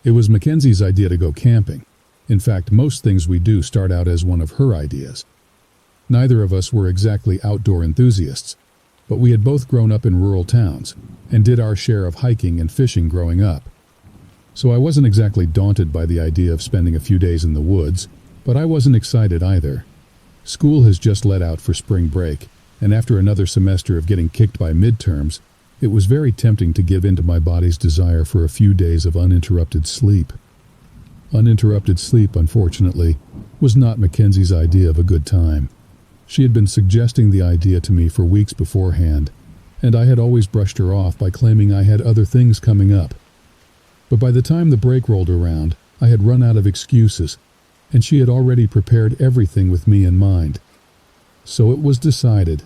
It was Mackenzie's idea to go camping. In fact, most things we do start out as one of her ideas. Neither of us were exactly outdoor enthusiasts, but we had both grown up in rural towns and did our share of hiking and fishing growing up. So I wasn't exactly daunted by the idea of spending a few days in the woods, but I wasn't excited either. School has just let out for spring break, and after another semester of getting kicked by midterms, it was very tempting to give in to my body's desire for a few days of uninterrupted sleep. Uninterrupted sleep, unfortunately, was not Mackenzie's idea of a good time. She had been suggesting the idea to me for weeks beforehand, and I had always brushed her off by claiming I had other things coming up. But by the time the break rolled around, I had run out of excuses, and she had already prepared everything with me in mind. So it was decided.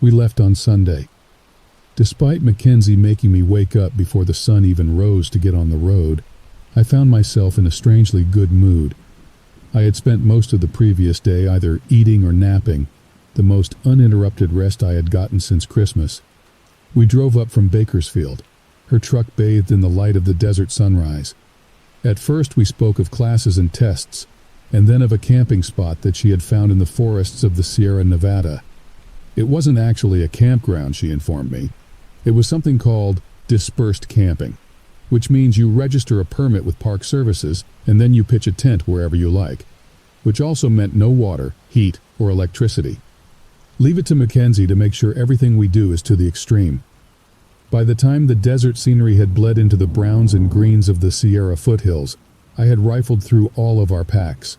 We left on Sunday. Despite Mackenzie making me wake up before the sun even rose to get on the road, I found myself in a strangely good mood. I had spent most of the previous day either eating or napping, the most uninterrupted rest I had gotten since Christmas. We drove up from Bakersfield, her truck bathed in the light of the desert sunrise. At first we spoke of classes and tests, and then of a camping spot that she had found in the forests of the Sierra Nevada. It wasn't actually a campground, she informed me. It was something called dispersed camping, which means you register a permit with Park Services and then you pitch a tent wherever you like, which also meant no water, heat, or electricity. Leave it to Mackenzie to make sure everything we do is to the extreme. By the time the desert scenery had bled into the browns and greens of the Sierra foothills, I had rifled through all of our packs.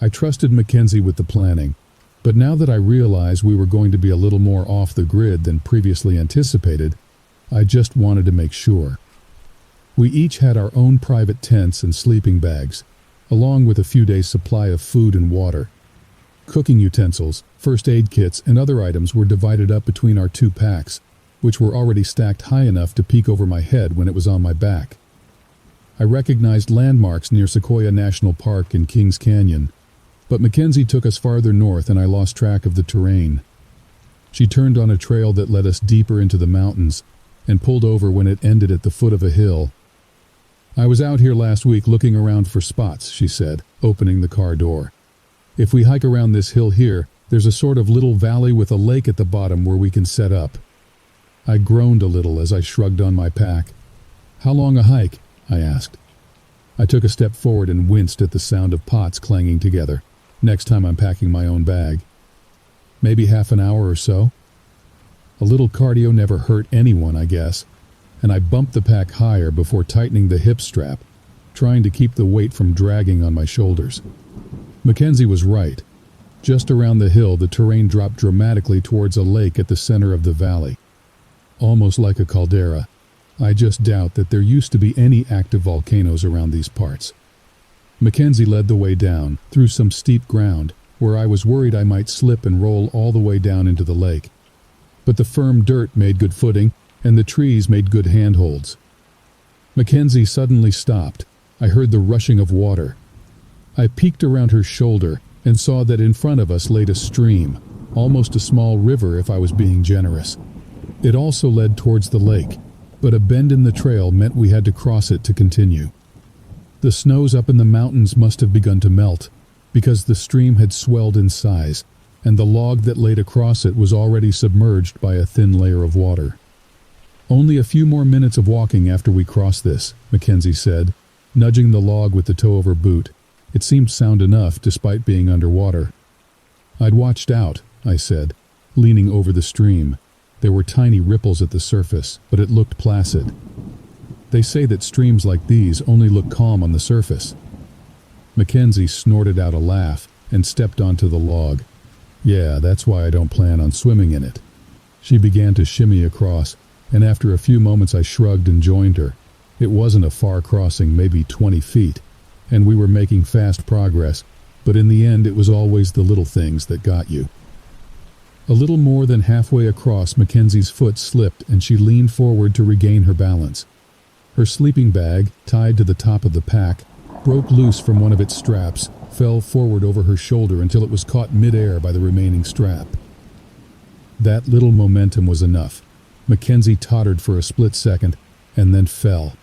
I trusted Mackenzie with the planning, but now that I realized we were going to be a little more off the grid than previously anticipated, I just wanted to make sure. We each had our own private tents and sleeping bags, along with a few days' supply of food and water. Cooking utensils, first aid kits, and other items were divided up between our two packs, which were already stacked high enough to peek over my head when it was on my back. I recognized landmarks near Sequoia National Park in Kings Canyon, but Mackenzie took us farther north and I lost track of the terrain. She turned on a trail that led us deeper into the mountains and pulled over when it ended at the foot of a hill. I was out here last week looking around for spots, she said, opening the car door. If we hike around this hill here, there's a sort of little valley with a lake at the bottom where we can set up. I groaned a little as I shrugged on my pack. How long a hike? I asked. I took a step forward and winced at the sound of pots clanging together. Next time I'm packing my own bag. Maybe half an hour or so. A little cardio never hurt anyone, I guess, and I bumped the pack higher before tightening the hip strap, trying to keep the weight from dragging on my shoulders. Mackenzie was right. Just around the hill, the terrain dropped dramatically towards a lake at the center of the valley. Almost like a caldera. I just doubt that there used to be any active volcanoes around these parts. Mackenzie led the way down, through some steep ground, where I was worried I might slip and roll all the way down into the lake. But the firm dirt made good footing, and the trees made good handholds. Mackenzie suddenly stopped. I heard the rushing of water. I peeked around her shoulder and saw that in front of us laid a stream, almost a small river if I was being generous. It also led towards the lake, but a bend in the trail meant we had to cross it to continue. The snows up in the mountains must have begun to melt, because the stream had swelled in size, and the log that laid across it was already submerged by a thin layer of water. Only a few more minutes of walking after we cross this, Mackenzie said, nudging the log with the toe of her boot. It seemed sound enough despite being underwater. I'd watched out, I said, leaning over the stream. There were tiny ripples at the surface, but it looked placid. They say that streams like these only look calm on the surface. Mackenzie snorted out a laugh and stepped onto the log. Yeah, that's why I don't plan on swimming in it. She began to shimmy across, and after a few moments I shrugged and joined her. It wasn't a far crossing, maybe 20 feet, and we were making fast progress, but in the end it was always the little things that got you. A little more than halfway across, Mackenzie's foot slipped and she leaned forward to regain her balance. Her sleeping bag, tied to the top of the pack, broke loose from one of its straps, fell forward over her shoulder until it was caught mid-air by the remaining strap. That little momentum was enough. Mackenzie tottered for a split second and then fell.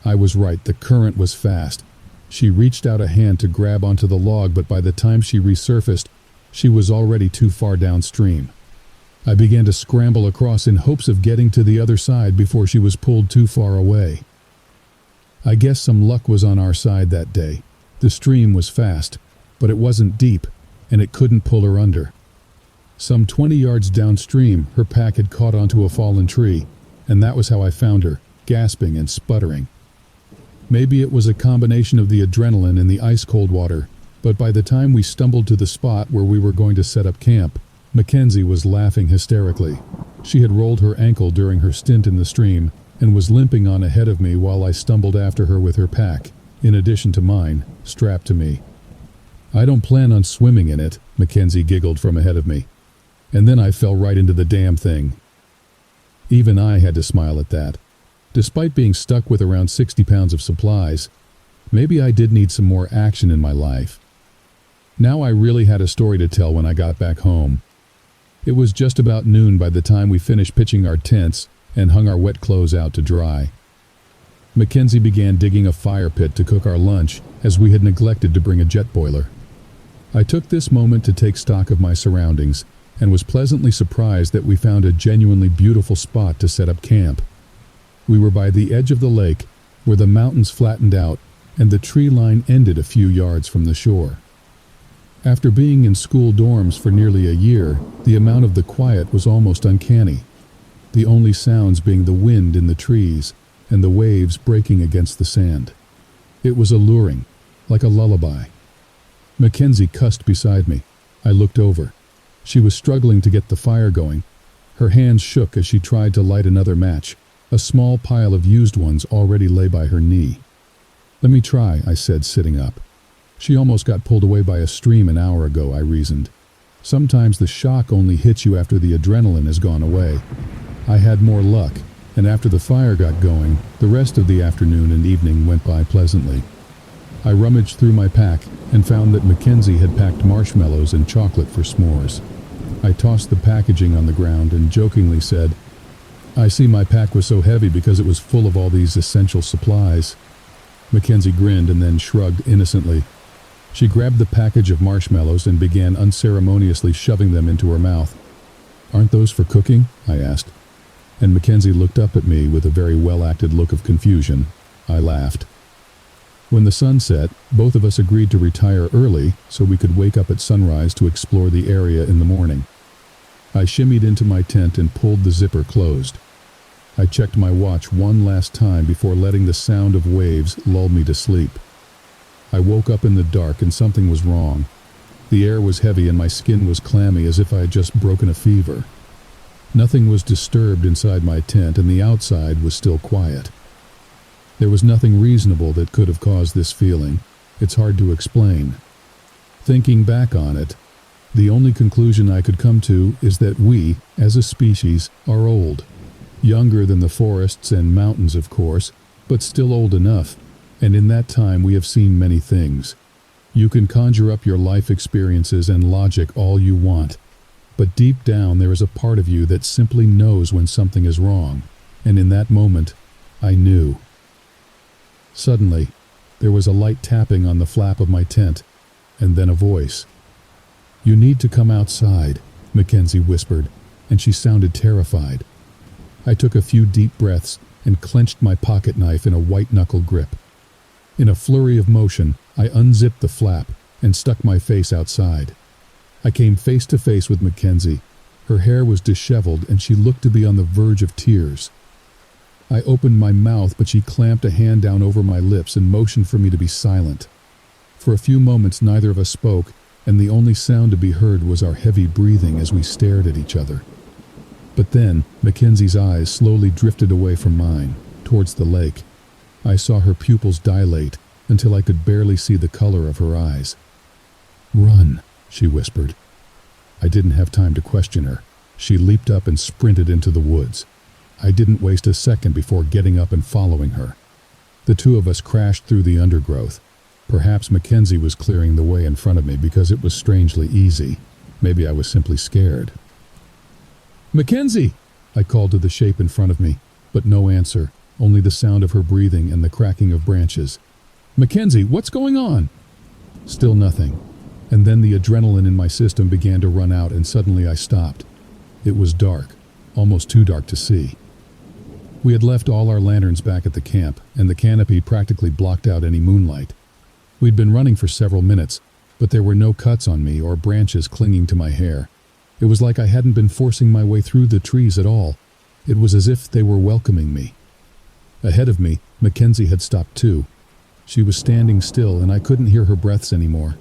I was right, the current was fast. She reached out a hand to grab onto the log, but by the time she resurfaced, she was already too far downstream. I began to scramble across in hopes of getting to the other side before she was pulled too far away. I guess some luck was on our side that day. The stream was fast, but it wasn't deep, and it couldn't pull her under. Some 20 yards downstream, her pack had caught onto a fallen tree, and that was how I found her, gasping and sputtering. Maybe it was a combination of the adrenaline and the ice-cold water, but by the time we stumbled to the spot where we were going to set up camp, Mackenzie was laughing hysterically. She had rolled her ankle during her stint in the stream and was limping on ahead of me while I stumbled after her with her pack, in addition to mine, strapped to me. "I don't plan on swimming in it," Mackenzie giggled from ahead of me. And then I fell right into the damn thing. Even I had to smile at that. Despite being stuck with around 60 pounds of supplies, maybe I did need some more action in my life. Now I really had a story to tell when I got back home. It was just about noon by the time we finished pitching our tents and hung our wet clothes out to dry. Mackenzie began digging a fire pit to cook our lunch, as we had neglected to bring a jet boiler. I took this moment to take stock of my surroundings and was pleasantly surprised that we found a genuinely beautiful spot to set up camp. We were by the edge of the lake, where the mountains flattened out and the tree line ended a few yards from the shore. After being in school dorms for nearly a year, the amount of the quiet was almost uncanny, the only sounds being the wind in the trees and the waves breaking against the sand. It was alluring, like a lullaby. Mackenzie cussed beside me. I looked over. She was struggling to get the fire going. Her hands shook as she tried to light another match. A small pile of used ones already lay by her knee. "Let me try," I said, sitting up. "She almost got pulled away by a stream an hour ago," I reasoned. "Sometimes the shock only hits you after the adrenaline has gone away." I had more luck, and after the fire got going, the rest of the afternoon and evening went by pleasantly. I rummaged through my pack and found that Mackenzie had packed marshmallows and chocolate for s'mores. I tossed the packaging on the ground and jokingly said, "I see my pack was so heavy because it was full of all these essential supplies." Mackenzie grinned and then shrugged innocently. She grabbed the package of marshmallows and began unceremoniously shoving them into her mouth. "Aren't those for cooking?" I asked. And Mackenzie looked up at me with a very well-acted look of confusion. I laughed. When the sun set, both of us agreed to retire early so we could wake up at sunrise to explore the area in the morning. I shimmied into my tent and pulled the zipper closed. I checked my watch one last time before letting the sound of waves lull me to sleep. I woke up in the dark and something was wrong. The air was heavy and my skin was clammy as if I had just broken a fever. Nothing was disturbed inside my tent and the outside was still quiet. There was nothing reasonable that could have caused this feeling. It's hard to explain. Thinking back on it, the only conclusion I could come to is that we, as a species, are old. Younger than the forests and mountains, of course, but still old enough, and in that time we have seen many things. You can conjure up your life experiences and logic all you want, but deep down there is a part of you that simply knows when something is wrong, and in that moment, I knew. Suddenly, there was a light tapping on the flap of my tent, and then a voice. "You need to come outside," Mackenzie whispered, and she sounded terrified. I took a few deep breaths and clenched my pocket knife in a white-knuckle grip. In a flurry of motion, I unzipped the flap and stuck my face outside. I came face to face with Mackenzie. Her hair was disheveled and she looked to be on the verge of tears. I opened my mouth, but she clamped a hand down over my lips and motioned for me to be silent. For a few moments neither of us spoke, and the only sound to be heard was our heavy breathing as we stared at each other. But then Mackenzie's eyes slowly drifted away from mine, towards the lake. I saw her pupils dilate until I could barely see the color of her eyes. "Run," she whispered. I didn't have time to question her. She leaped up and sprinted into the woods. I didn't waste a second before getting up and following her. The two of us crashed through the undergrowth. Perhaps Mackenzie was clearing the way in front of me because it was strangely easy. Maybe I was simply scared. "Mackenzie!" I called to the shape in front of me, but no answer, only the sound of her breathing and the cracking of branches. "Mackenzie, what's going on?" Still nothing. And then the adrenaline in my system began to run out, and suddenly I stopped. It was dark, almost too dark to see. We had left all our lanterns back at the camp, and the canopy practically blocked out any moonlight. We'd been running for several minutes, but there were no cuts on me or branches clinging to my hair. It was like I hadn't been forcing my way through the trees at all. It was as if they were welcoming me. Ahead of me, Mackenzie had stopped too. She was standing still, and I couldn't hear her breaths anymore.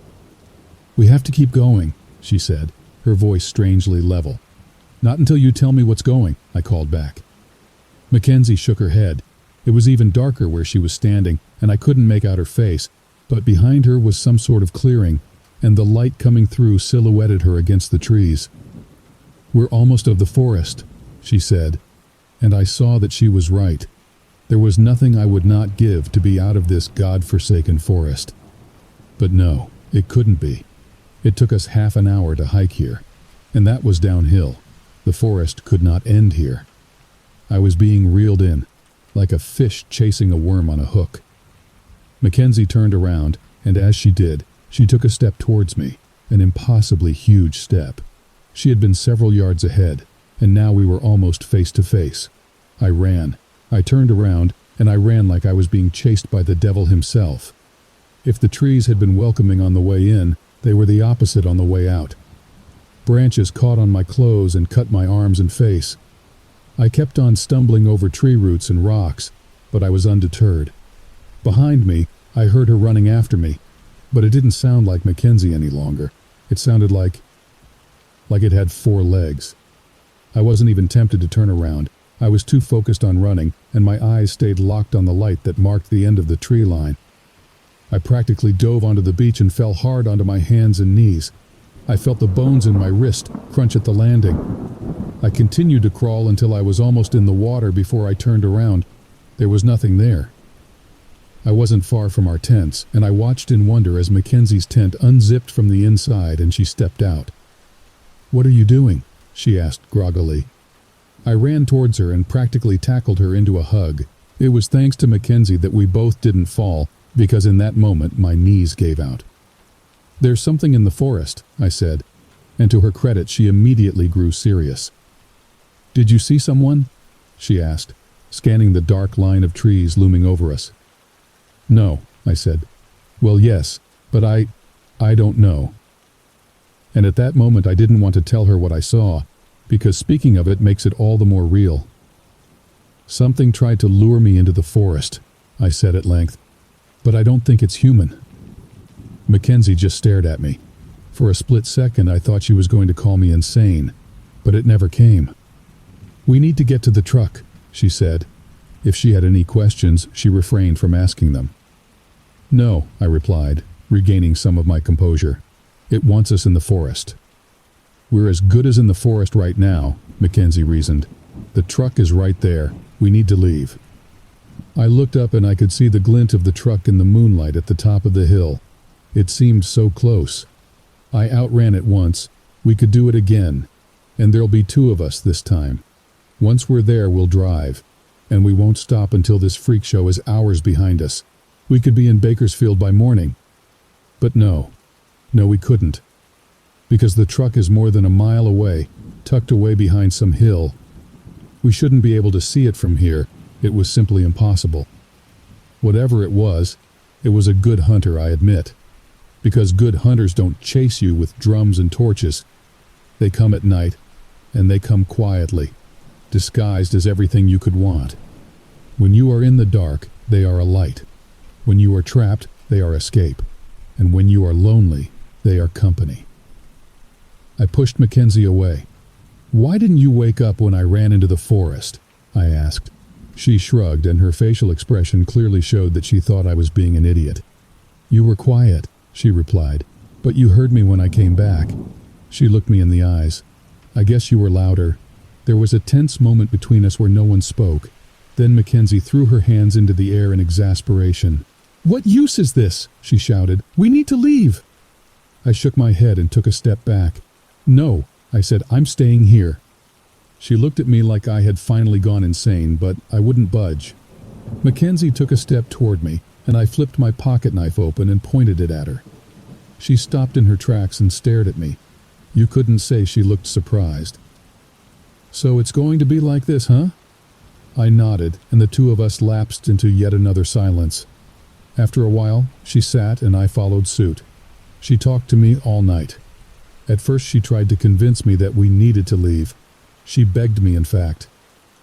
"We have to keep going," she said, her voice strangely level. "Not until you tell me what's going," I called back. Mackenzie shook her head. It was even darker where she was standing, and I couldn't make out her face, but behind her was some sort of clearing, and the light coming through silhouetted her against the trees. "We're almost of the forest," she said, and I saw that she was right. There was nothing I would not give to be out of this God-forsaken forest. But no, it couldn't be. It took us half an hour to hike here, and that was downhill. The forest could not end here. I was being reeled in, like a fish chasing a worm on a hook. Mackenzie turned around, and as she did, she took a step towards me, an impossibly huge step. She had been several yards ahead, and now we were almost face to face. I ran. I turned around, and I ran like I was being chased by the devil himself. If the trees had been welcoming on the way in, they were the opposite on the way out. Branches caught on my clothes and cut my arms and face. I kept on stumbling over tree roots and rocks, but I was undeterred. Behind me, I heard her running after me, but it didn't sound like Mackenzie any longer. It sounded like it had 4 legs. I wasn't even tempted to turn around. I was too focused on running, and my eyes stayed locked on the light that marked the end of the tree line. I practically dove onto the beach and fell hard onto my hands and knees. I felt the bones in my wrist crunch at the landing. I continued to crawl until I was almost in the water before I turned around. There was nothing there. I wasn't far from our tents, and I watched in wonder as Mackenzie's tent unzipped from the inside and she stepped out. "What are you doing?" she asked groggily. I ran towards her and practically tackled her into a hug. It was thanks to Mackenzie that we both didn't fall, because in that moment my knees gave out. "There's something in the forest," I said, and to her credit she immediately grew serious. "Did you see someone?" she asked, scanning the dark line of trees looming over us. "No," I said. "Well, yes, but I don't know." And at that moment I didn't want to tell her what I saw, because speaking of it makes it all the more real. "Something tried to lure me into the forest," I said at length, "but I don't think it's human." Mackenzie just stared at me. For a split second I thought she was going to call me insane, but it never came. "We need to get to the truck," she said. If she had any questions, she refrained from asking them. "No," I replied, regaining some of my composure. "It wants us in the forest." "We're as good as in the forest right now," Mackenzie reasoned. "The truck is right there. We need to leave." I looked up and I could see the glint of the truck in the moonlight at the top of the hill. It seemed so close. I outran it once. We could do it again. And there'll be 2 of us this time. Once we're there, we'll drive. And we won't stop until this freak show is hours behind us. We could be in Bakersfield by morning. But no, we couldn't. Because the truck is more than a mile away, tucked away behind some hill. We shouldn't be able to see it from here. It was simply impossible. Whatever it was a good hunter, I admit. Because good hunters don't chase you with drums and torches. They come at night, and they come quietly, disguised as everything you could want. When you are in the dark, they are a light. When you are trapped, they are escape. And when you are lonely, they are company. I pushed Mackenzie away. "Why didn't you wake up when I ran into the forest?" I asked. She shrugged, and her facial expression clearly showed that she thought I was being an idiot. "You were quiet," she replied, "but you heard me when I came back." She looked me in the eyes. "I guess you were louder." There was a tense moment between us where no one spoke. Then Mackenzie threw her hands into the air in exasperation. "What use is this?" she shouted. "We need to leave." I shook my head and took a step back. "No," I said, "I'm staying here." She looked at me like I had finally gone insane, but I wouldn't budge. Mackenzie took a step toward me, and I flipped my pocket knife open and pointed it at her. She stopped in her tracks and stared at me. You couldn't say she looked surprised. "So it's going to be like this, huh?" I nodded, and the two of us lapsed into yet another silence. After a while, she sat and I followed suit. She talked to me all night. At first she tried to convince me that we needed to leave. She begged me, in fact.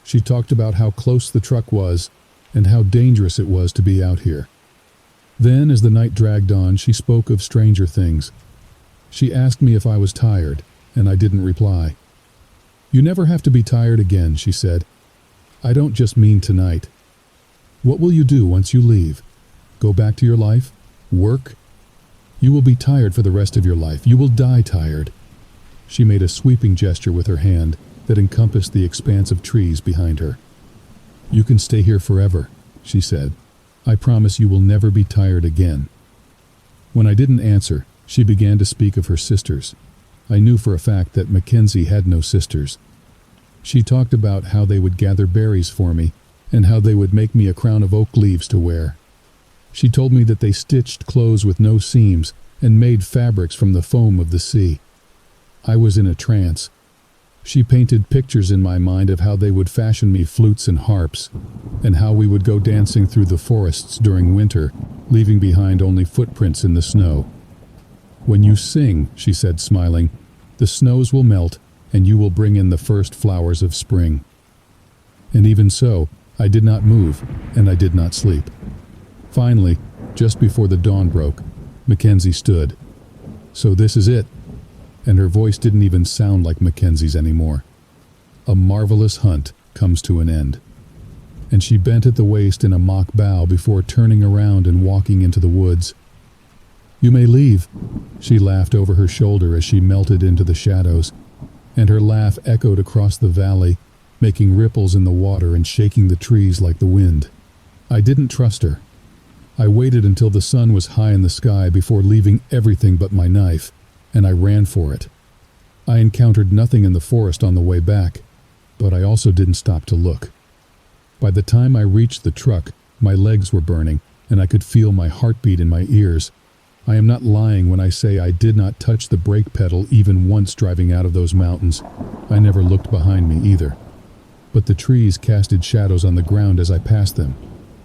She talked about how close the truck was and how dangerous it was to be out here. Then, as the night dragged on, she spoke of stranger things. She asked me if I was tired, and I didn't reply. "You never have to be tired again," she said. "I don't just mean tonight. What will you do once you leave? Go back to your life? Work? You will be tired for the rest of your life. You will die tired." She made a sweeping gesture with her hand that encompassed the expanse of trees behind her. "You can stay here forever," she said. "I promise you will never be tired again." When I didn't answer, she began to speak of her sisters. I knew for a fact that Mackenzie had no sisters. She talked about how they would gather berries for me and how they would make me a crown of oak leaves to wear. She told me that they stitched clothes with no seams and made fabrics from the foam of the sea. I was in a trance. She painted pictures in my mind of how they would fashion me flutes and harps, and how we would go dancing through the forests during winter, leaving behind only footprints in the snow. "When you sing," she said, smiling, "the snows will melt and you will bring in the first flowers of spring." And even so, I did not move and I did not sleep. Finally, just before the dawn broke, Mackenzie stood. "So this is it." And her voice didn't even sound like Mackenzie's anymore. "A marvelous hunt comes to an end." And she bent at the waist in a mock bow before turning around and walking into the woods. "You may leave," she laughed over her shoulder as she melted into the shadows, and her laugh echoed across the valley, making ripples in the water and shaking the trees like the wind. I didn't trust her. I waited until the sun was high in the sky before leaving everything but my knife, and I ran for it. I encountered nothing in the forest on the way back, but I also didn't stop to look. By the time I reached the truck, my legs were burning, and I could feel my heartbeat in my ears. I am not lying when I say I did not touch the brake pedal even once driving out of those mountains. I never looked behind me either. But the trees casted shadows on the ground as I passed them,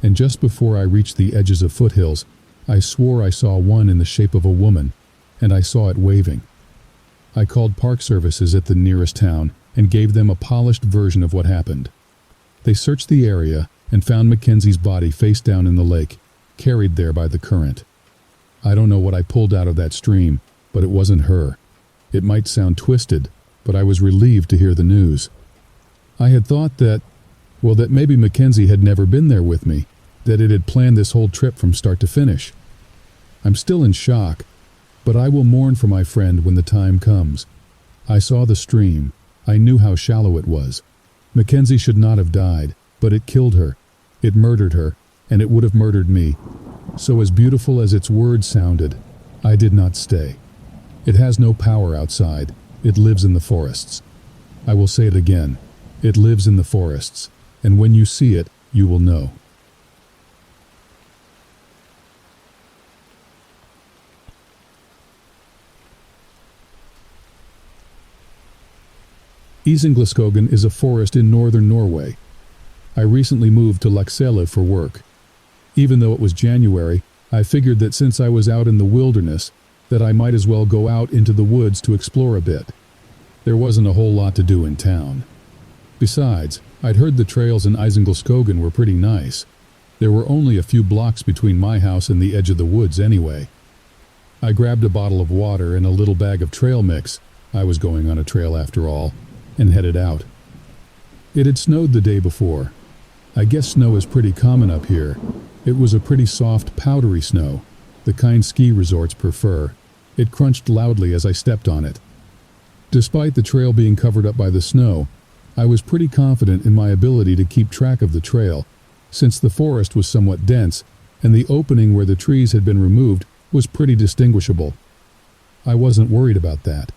and just before I reached the edges of foothills, I swore I saw one in the shape of a woman, and I saw it waving. I called park services at the nearest town and gave them a polished version of what happened. They searched the area and found Mackenzie's body face down in the lake, carried there by the current. I don't know what I pulled out of that stream, but it wasn't her. It might sound twisted, but I was relieved to hear the news. I had thought that maybe Mackenzie had never been there with me, that it had planned this whole trip from start to finish. I'm still in shock, but I will mourn for my friend when the time comes. I saw the stream. I knew how shallow it was. Mackenzie should not have died, but it killed her. It murdered her, and it would have murdered me. So as beautiful as its words sounded, I did not stay. It has no power outside. It lives in the forests. I will say it again. It lives in the forests, and when you see it, you will know. Isinglaskogen is a forest in northern Norway. I recently moved to Laksela for work. Even though it was January, I figured that since I was out in the wilderness, that I might as well go out into the woods to explore a bit. There wasn't a whole lot to do in town. Besides, I'd heard the trails in Isinglaskogen were pretty nice. There were only a few blocks between my house and the edge of the woods anyway. I grabbed a bottle of water and a little bag of trail mix. I was going on a trail after all, and headed out. It had snowed the day before. I guess snow is pretty common up here. It was a pretty soft, powdery snow, the kind ski resorts prefer. It crunched loudly as I stepped on it. Despite the trail being covered up by the snow, I was pretty confident in my ability to keep track of the trail, since the forest was somewhat dense, and the opening where the trees had been removed was pretty distinguishable. I wasn't worried about that.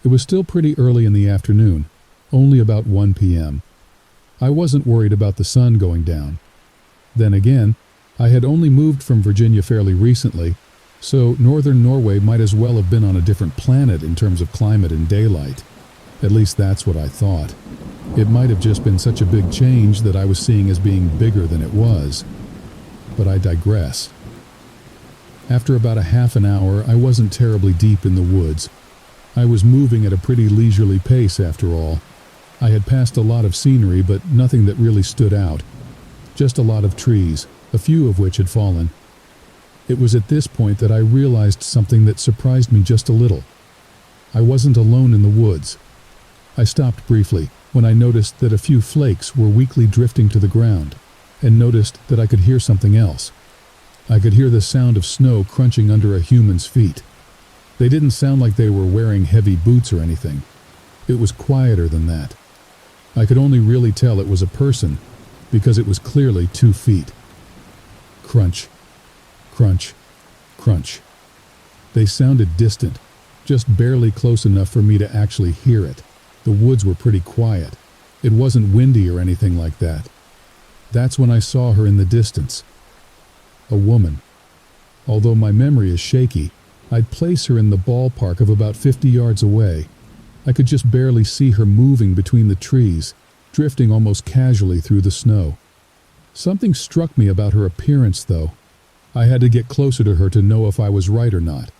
It was still pretty early in the afternoon, only about 1 p.m. I wasn't worried about the sun going down. Then again, I had only moved from Virginia fairly recently, so northern Norway might as well have been on a different planet in terms of climate and daylight. At least that's what I thought. It might have just been such a big change that I was seeing as being bigger than it was. But I digress. After about a half an hour, I wasn't terribly deep in the woods. I was moving at a pretty leisurely pace after all. I had passed a lot of scenery, but nothing that really stood out. Just a lot of trees, a few of which had fallen. It was at this point that I realized something that surprised me just a little. I wasn't alone in the woods. I stopped briefly when I noticed that a few flakes were weakly drifting to the ground, and noticed that I could hear something else. I could hear the sound of snow crunching under a human's feet. They didn't sound like they were wearing heavy boots or anything. It was quieter than that. I could only really tell it was a person, because it was clearly 2 feet. Crunch, crunch, crunch. They sounded distant, just barely close enough for me to actually hear it. The woods were pretty quiet. It wasn't windy or anything like that. That's when I saw her in the distance. A woman. Although my memory is shaky, I'd place her in the ballpark of about 50 yards away. I could just barely see her moving between the trees, drifting almost casually through the snow. Something struck me about her appearance, though. I had to get closer to her to know if I was right or not,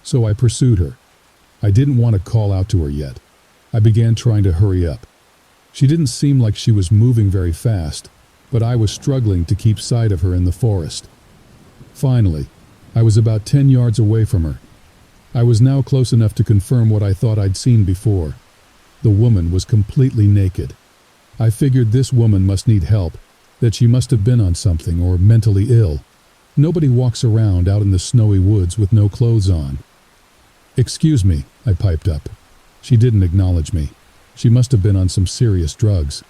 so I pursued her. I didn't want to call out to her yet. I began trying to hurry up. She didn't seem like she was moving very fast, but I was struggling to keep sight of her in the forest. Finally, I was about 10 yards away from her. I was now close enough to confirm what I thought I'd seen before. The woman was completely naked. I figured this woman must need help, that she must have been on something or mentally ill. Nobody walks around out in the snowy woods with no clothes on. "Excuse me," I piped up. She didn't acknowledge me. She must have been on some serious drugs.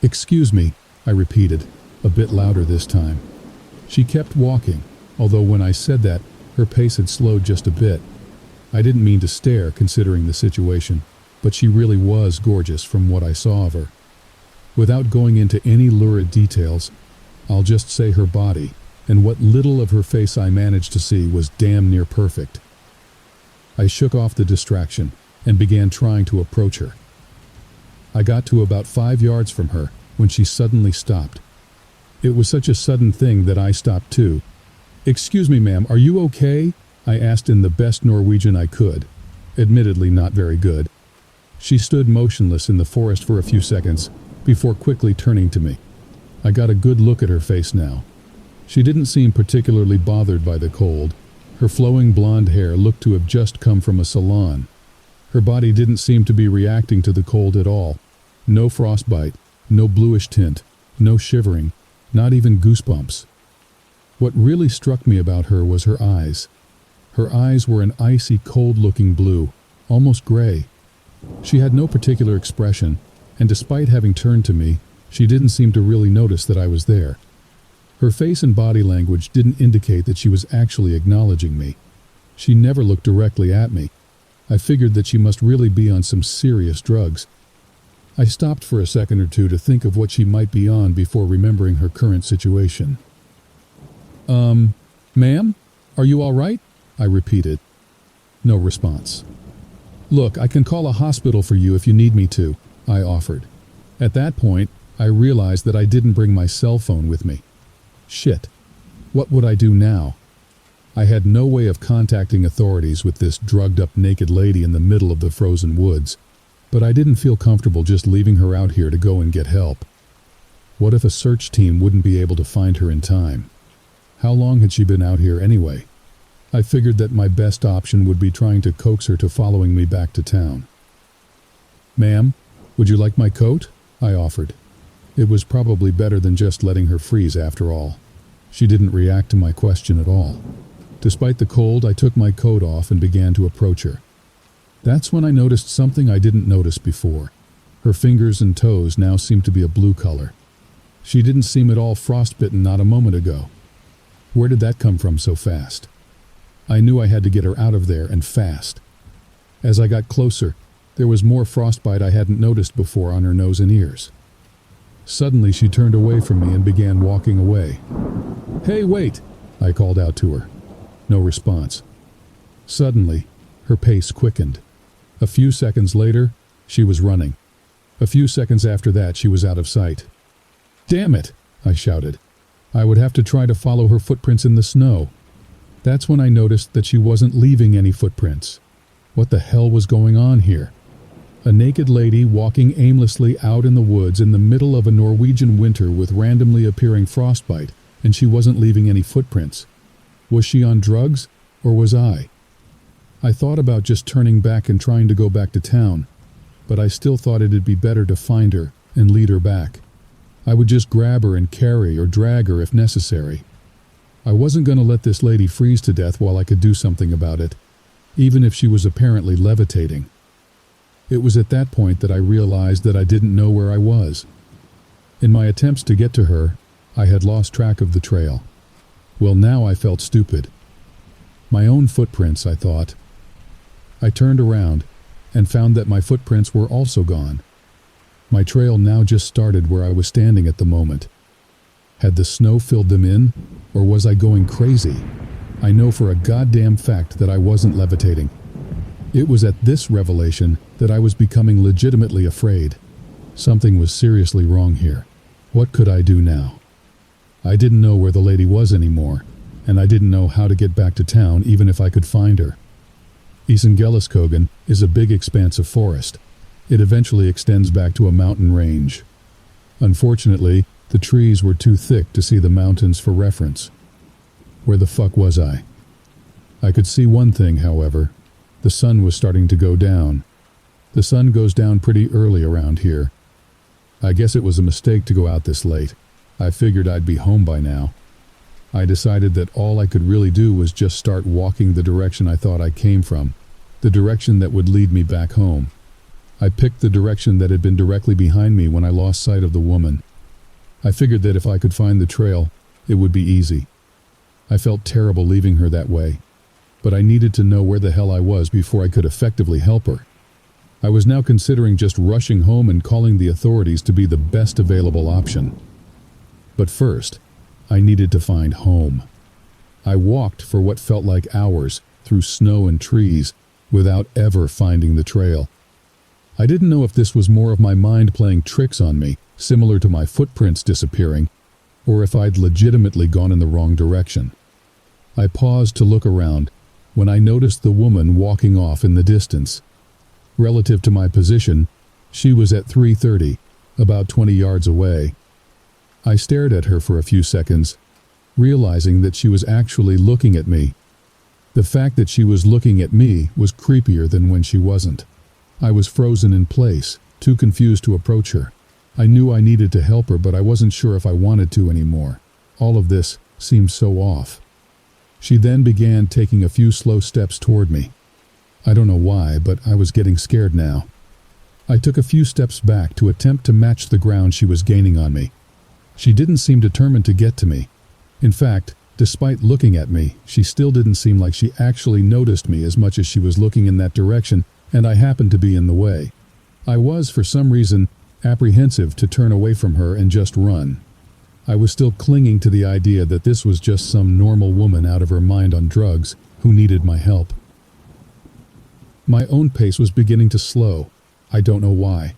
"Excuse me," I repeated, a bit louder this time. She kept walking, although when I said that, her pace had slowed just a bit. I didn't mean to stare, considering the situation, but she really was gorgeous from what I saw of her. Without going into any lurid details, I'll just say her body, and what little of her face I managed to see, was damn near perfect. I shook off the distraction and began trying to approach her. I got to about 5 yards from her when she suddenly stopped. It was such a sudden thing that I stopped too. "Excuse me, ma'am, are you okay?" I asked in the best Norwegian I could, admittedly not very good. She stood motionless in the forest for a few seconds before quickly turning to me. I got a good look at her face now. She didn't seem particularly bothered by the cold. Her flowing blonde hair looked to have just come from a salon. Her body didn't seem to be reacting to the cold at all. No frostbite, no bluish tint, no shivering, not even goosebumps. What really struck me about her was her eyes. Her eyes were an icy, cold-looking blue, almost gray. She had no particular expression, and despite having turned to me, she didn't seem to really notice that I was there. Her face and body language didn't indicate that she was actually acknowledging me. She never looked directly at me. I figured that she must really be on some serious drugs. I stopped for a second or two to think of what she might be on before remembering her current situation. Ma'am? Are you all right?" I repeated. No response. "Look, I can call a hospital for you if you need me to," I offered. At that point, I realized that I didn't bring my cell phone with me. Shit. What would I do now? I had no way of contacting authorities with this drugged-up naked lady in the middle of the frozen woods, but I didn't feel comfortable just leaving her out here to go and get help. What if a search team wouldn't be able to find her in time? How long had she been out here anyway? I figured that my best option would be trying to coax her to following me back to town. "Ma'am, would you like my coat?" I offered. It was probably better than just letting her freeze after all. She didn't react to my question at all. Despite the cold, I took my coat off and began to approach her. That's when I noticed something I didn't notice before. Her fingers and toes now seemed to be a blue color. She didn't seem at all frostbitten not a moment ago. Where did that come from so fast? I knew I had to get her out of there, and fast. As I got closer, there was more frostbite I hadn't noticed before on her nose and ears. Suddenly she turned away from me and began walking away. "Hey, wait!" I called out to her. No response. Suddenly, her pace quickened. A few seconds later, she was running. A few seconds after that, she was out of sight. "Damn it!" I shouted. I would have to try to follow her footprints in the snow. That's when I noticed that she wasn't leaving any footprints. What the hell was going on here? A naked lady walking aimlessly out in the woods in the middle of a Norwegian winter with randomly appearing frostbite, and she wasn't leaving any footprints. Was she on drugs, or was I? I thought about just turning back and trying to go back to town, but I still thought it'd be better to find her and lead her back. I would just grab her and carry or drag her if necessary. I wasn't going to let this lady freeze to death while I could do something about it, even if she was apparently levitating. It was at that point that I realized that I didn't know where I was. In my attempts to get to her, I had lost track of the trail. Well, now I felt stupid. My own footprints, I thought. I turned around and found that my footprints were also gone. My trail now just started where I was standing at the moment. Had the snow filled them in, or was I going crazy? I know for a goddamn fact that I wasn't levitating. It was at this revelation that I was becoming legitimately afraid. Something was seriously wrong here. What could I do now? I didn't know where the lady was anymore, and I didn't know how to get back to town even if I could find her. Isengeliskogen is a big expanse of forest. It eventually extends back to a mountain range. Unfortunately, the trees were too thick to see the mountains for reference. Where the fuck was I? I could see one thing, however. The sun was starting to go down. The sun goes down pretty early around here. I guess it was a mistake to go out this late. I figured I'd be home by now. I decided that all I could really do was just start walking the direction I thought I came from, the direction that would lead me back home. I picked the direction that had been directly behind me when I lost sight of the woman. I figured that if I could find the trail, it would be easy. I felt terrible leaving her that way, but I needed to know where the hell I was before I could effectively help her. I was now considering just rushing home and calling the authorities to be the best available option. But first, I needed to find home. I walked for what felt like hours through snow and trees without ever finding the trail. I didn't know if this was more of my mind playing tricks on me, similar to my footprints disappearing, or if I'd legitimately gone in the wrong direction. I paused to look around when I noticed the woman walking off in the distance. Relative to my position, she was at 3:30, about 20 yards away. I stared at her for a few seconds, realizing that she was actually looking at me. The fact that she was looking at me was creepier than when she wasn't. I was frozen in place, too confused to approach her. I knew I needed to help her, but I wasn't sure if I wanted to anymore. All of this seemed so off. She then began taking a few slow steps toward me. I don't know why, but I was getting scared now. I took a few steps back to attempt to match the ground she was gaining on me. She didn't seem determined to get to me. In fact, despite looking at me, she still didn't seem like she actually noticed me as much as she was looking in that direction, and I happened to be in the way. I was, for some reason, apprehensive to turn away from her and just run. I was still clinging to the idea that this was just some normal woman out of her mind on drugs who needed my help. My own pace was beginning to slow. I don't know why.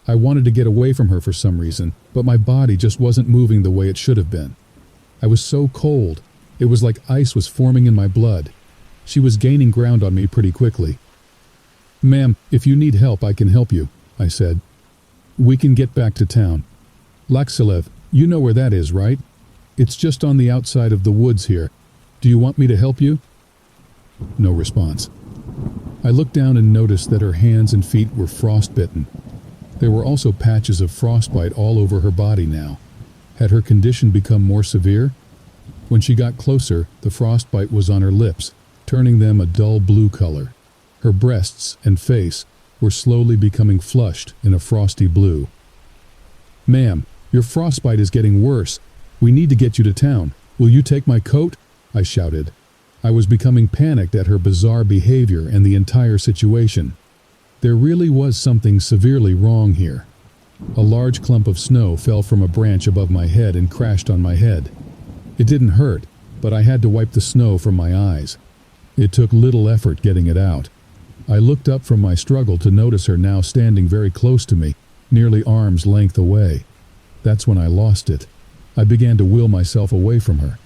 I wanted to get away from her for some reason, but my body just wasn't moving the way it should have been. I was so cold. It was like ice was forming in my blood. She was gaining ground on me pretty quickly. "Ma'am, if you need help, I can help you," I said. "We can get back to town. Laxilev, you know where that is, right? It's just on the outside of the woods here. Do you want me to help you?" No response. I looked down and noticed that her hands and feet were frostbitten. There were also patches of frostbite all over her body now. Had her condition become more severe? When she got closer, the frostbite was on her lips, turning them a dull blue color. Her breasts and face were slowly becoming flushed in a frosty blue. "Ma'am, your frostbite is getting worse. We need to get you to town. Will you take my coat?" I shouted. I was becoming panicked at her bizarre behavior and the entire situation. There really was something severely wrong here. A large clump of snow fell from a branch above my head and crashed on my head. It didn't hurt, but I had to wipe the snow from my eyes. It took little effort getting it out. I looked up from my struggle to notice her now standing very close to me, nearly arm's length away. That's when I lost it. I began to will myself away from her.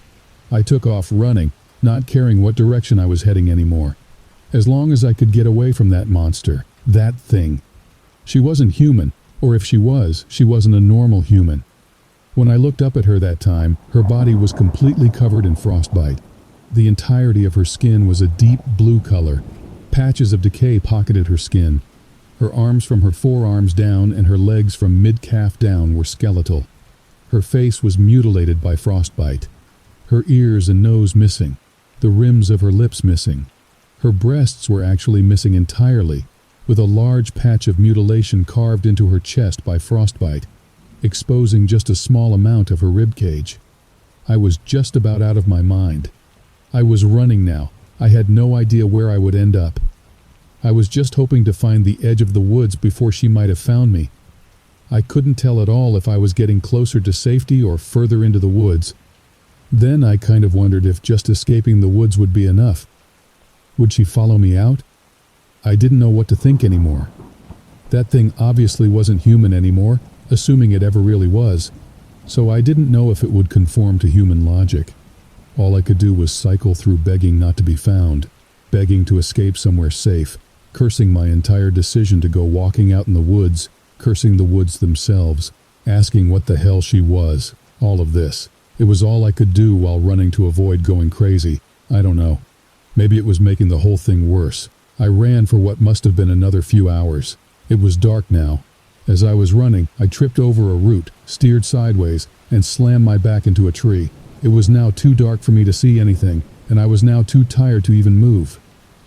I took off running, not caring what direction I was heading anymore. As long as I could get away from that monster, that thing. She wasn't human, or if she wasn't a normal human. When I looked up at her that time, her body was completely covered in frostbite. The entirety of her skin was a deep blue color. Patches of decay pocketed her skin. Her arms from her forearms down and her legs from mid-calf down were skeletal. Her face was mutilated by frostbite. Her ears and nose missing. The rims of her lips missing. Her breasts were actually missing entirely, with a large patch of mutilation carved into her chest by frostbite, exposing just a small amount of her ribcage. I was just about out of my mind. I was running now. I had no idea where I would end up. I was just hoping to find the edge of the woods before she might have found me. I couldn't tell at all if I was getting closer to safety or further into the woods. Then I kind of wondered if just escaping the woods would be enough. Would she follow me out? I didn't know what to think anymore. That thing obviously wasn't human anymore, assuming it ever really was, so I didn't know if it would conform to human logic. All I could do was cycle through begging not to be found, begging to escape somewhere safe, cursing my entire decision to go walking out in the woods, cursing the woods themselves, asking what the hell she was, all of this. It was all I could do while running to avoid going crazy. I don't know. Maybe it was making the whole thing worse. I ran for what must have been another few hours. It was dark now. As I was running, I tripped over a root, steered sideways, and slammed my back into a tree. It was now too dark for me to see anything, and I was now too tired to even move.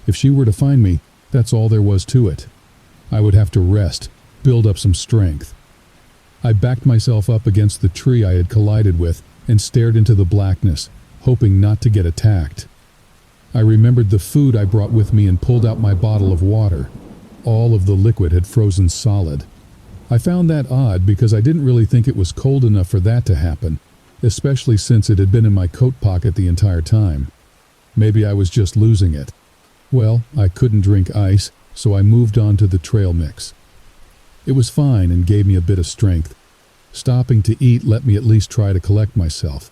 If she were to find me, that's all there was to it. I would have to rest, build up some strength. I backed myself up against the tree I had collided with and stared into the blackness, hoping not to get attacked. I remembered the food I brought with me and pulled out my bottle of water. All of the liquid had frozen solid. I found that odd because I didn't really think it was cold enough for that to happen, especially since it had been in my coat pocket the entire time. Maybe I was just losing it. Well, I couldn't drink ice, so I moved on to the trail mix. It was fine and gave me a bit of strength. Stopping to eat let me at least try to collect myself.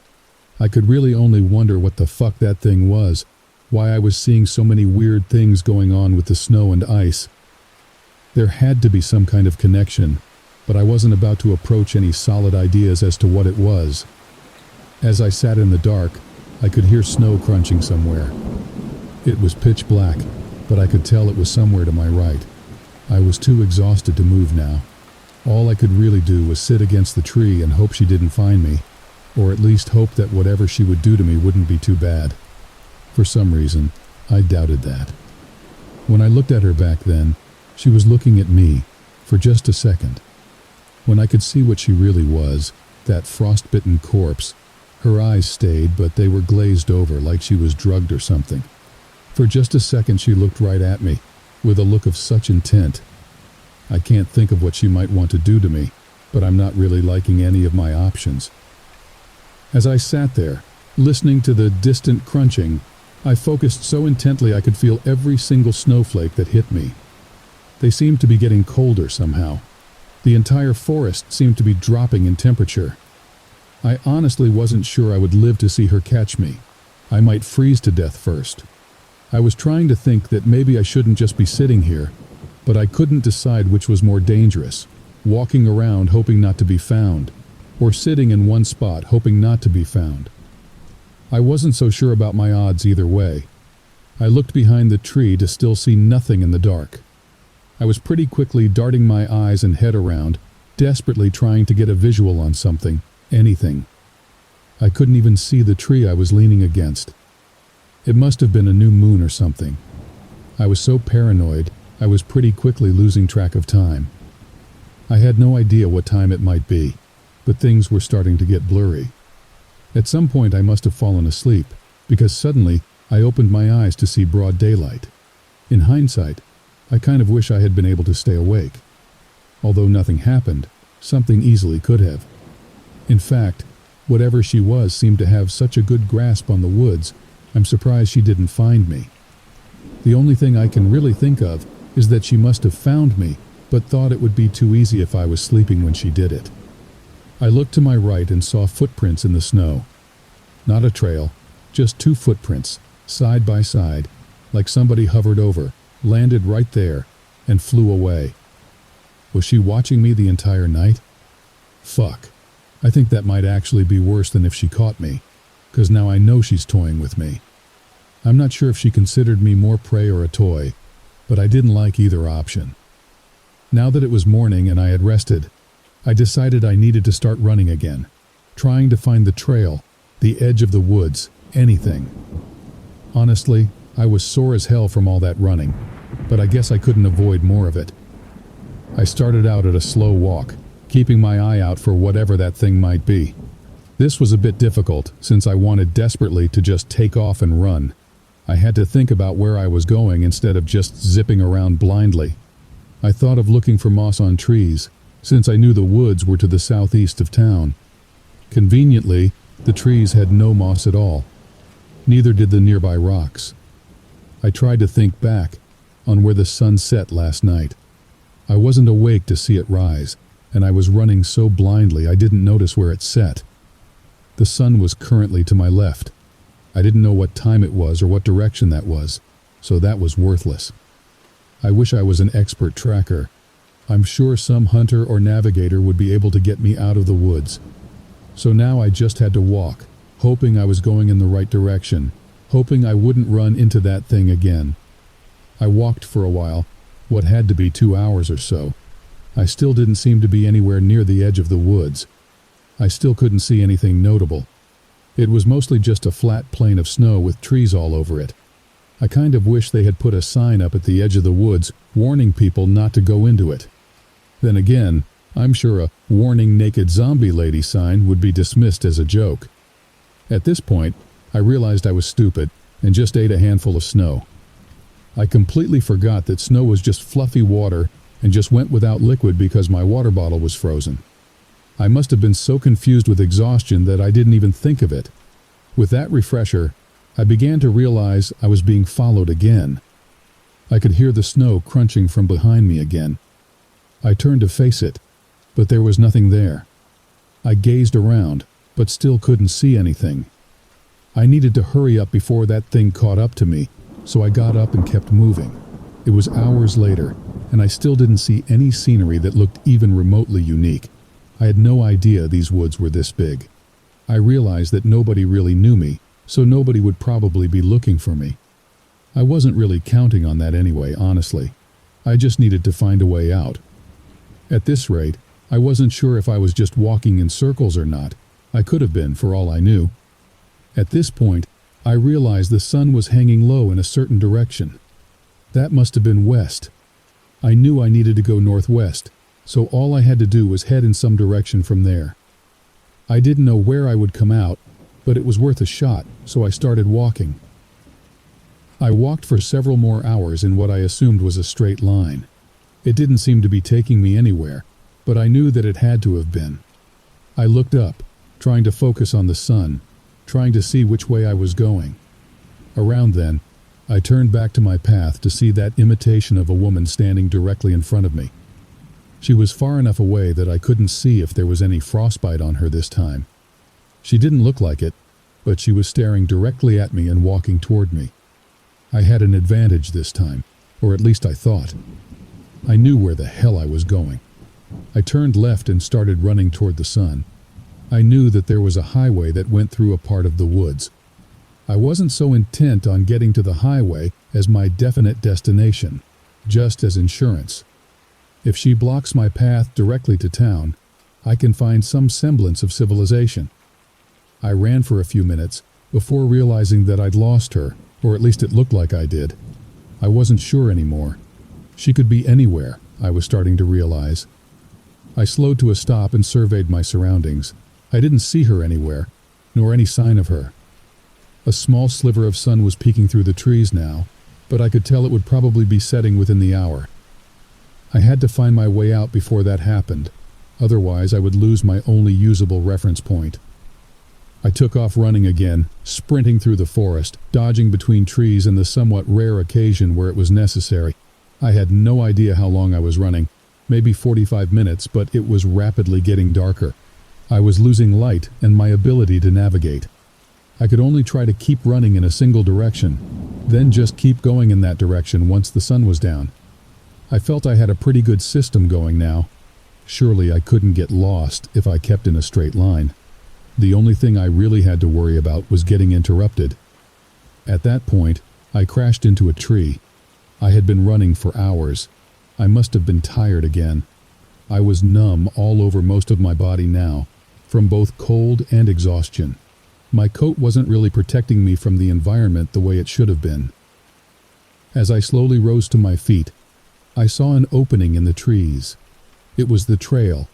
I could really only wonder what the fuck that thing was, why I was seeing so many weird things going on with the snow and ice. There had to be some kind of connection, but I wasn't about to approach any solid ideas as to what it was. As I sat in the dark, I could hear snow crunching somewhere. It was pitch black, but I could tell it was somewhere to my right. I was too exhausted to move now. All I could really do was sit against the tree and hope she didn't find me, or at least hope that whatever she would do to me wouldn't be too bad. For some reason, I doubted that. When I looked at her back then, she was looking at me for just a second. When I could see what she really was, that frostbitten corpse, her eyes stayed, but they were glazed over like she was drugged or something. For just a second she looked right at me, with a look of such intent. I can't think of what she might want to do to me, but I'm not really liking any of my options. As I sat there, listening to the distant crunching, I focused so intently I could feel every single snowflake that hit me. They seemed to be getting colder somehow. The entire forest seemed to be dropping in temperature. I honestly wasn't sure I would live to see her catch me. I might freeze to death first. I was trying to think that maybe I shouldn't just be sitting here, but I couldn't decide which was more dangerous, walking around hoping not to be found, or sitting in one spot hoping not to be found. I wasn't so sure about my odds either way. I looked behind the tree to still see nothing in the dark. I was pretty quickly darting my eyes and head around, desperately trying to get a visual on something, anything. I couldn't even see the tree I was leaning against. It must have been a new moon or something. I was so paranoid, I was pretty quickly losing track of time. I had no idea what time it might be, but things were starting to get blurry. At some point I must have fallen asleep, because suddenly I opened my eyes to see broad daylight. In hindsight, I kind of wish I had been able to stay awake. Although nothing happened, Something easily could have. In fact, whatever she was seemed to have such a good grasp on the woods, I'm surprised she didn't find me. The only thing I can really think of is that she must have found me, but thought it would be too easy if I was sleeping when she did it. I looked to my right and saw footprints in the snow. Not a trail, just two footprints, side by side, like somebody hovered over, landed right there, and flew away. Was she watching me the entire night? Fuck. I think that might actually be worse than if she caught me, 'cause now I know she's toying with me. I'm not sure if she considered me more prey or a toy, but I didn't like either option. Now that it was morning and I had rested, I decided I needed to start running again, trying to find the trail, the edge of the woods, anything. Honestly, I was sore as hell from all that running, but I guess I couldn't avoid more of it. I started out at a slow walk, keeping my eye out for whatever that thing might be. This was a bit difficult since I wanted desperately to just take off and run. I had to think about where I was going instead of just zipping around blindly. I thought of looking for moss on trees, since I knew the woods were to the southeast of town. Conveniently, the trees had no moss at all. Neither did the nearby rocks. I tried to think back on where the sun set last night. I wasn't awake to see it rise, and I was running so blindly I didn't notice where it set. The sun was currently to my left. I didn't know what time it was or what direction that was, so that was worthless. I wish I was an expert tracker. I'm sure some hunter or navigator would be able to get me out of the woods. So now I just had to walk, hoping I was going in the right direction, hoping I wouldn't run into that thing again. I walked for a while, what had to be 2 hours or so. I still didn't seem to be anywhere near the edge of the woods. I still couldn't see anything notable. It was mostly just a flat plain of snow with trees all over it. I kind of wish they had put a sign up at the edge of the woods warning people not to go into it. Then again, I'm sure a "Warning Naked Zombie Lady" sign would be dismissed as a joke. At this point, I realized I was stupid and just ate a handful of snow. I completely forgot that snow was just fluffy water and just went without liquid because my water bottle was frozen. I must have been so confused with exhaustion that I didn't even think of it. With that refresher, I began to realize I was being followed again. I could hear the snow crunching from behind me again. I turned to face it, but there was nothing there. I gazed around, but still couldn't see anything. I needed to hurry up before that thing caught up to me, so I got up and kept moving. It was hours later, and I still didn't see any scenery that looked even remotely unique. I had no idea these woods were this big. I realized that nobody really knew me, so nobody would probably be looking for me. I wasn't really counting on that anyway, honestly. I just needed to find a way out. At this rate, I wasn't sure if I was just walking in circles or not. I could have been, for all I knew. At this point, I realized the sun was hanging low in a certain direction. That must have been west. I knew I needed to go northwest, so all I had to do was head in some direction from there. I didn't know where I would come out, but it was worth a shot, so I started walking. I walked for several more hours in what I assumed was a straight line. It didn't seem to be taking me anywhere, but I knew that it had to have been. I looked up, trying to focus on the sun, trying to see which way I was going. Around then, I turned back to my path to see that imitation of a woman standing directly in front of me. She was far enough away that I couldn't see if there was any frostbite on her this time. She didn't look like it, but she was staring directly at me and walking toward me. I had an advantage this time, or at least I thought. I knew where the hell I was going. I turned left and started running toward the sun. I knew that there was a highway that went through a part of the woods. I wasn't so intent on getting to the highway as my definite destination, just as insurance. If she blocks my path directly to town, I can find some semblance of civilization. I ran for a few minutes before realizing that I'd lost her, or at least it looked like I did. I wasn't sure anymore. She could be anywhere, I was starting to realize. I slowed to a stop and surveyed my surroundings. I didn't see her anywhere, nor any sign of her. A small sliver of sun was peeking through the trees now, but I could tell it would probably be setting within the hour. I had to find my way out before that happened. otherwise I would lose my only usable reference point. I took off running again, sprinting through the forest, dodging between trees in the somewhat rare occasion where it was necessary. I had no idea how long I was running, maybe 45 minutes, but it was rapidly getting darker. I was losing light and my ability to navigate. I could only try to keep running in a single direction, then just keep going in that direction once the sun was down. I felt I had a pretty good system going now. Surely I couldn't get lost if I kept in a straight line. The only thing I really had to worry about was getting interrupted. At that point, I crashed into a tree. I had been running for hours. I must have been tired again. I was numb all over most of my body now, from both cold and exhaustion. My coat wasn't really protecting me from the environment the way it should have been. As I slowly rose to my feet, I saw an opening in the trees. It was the trail.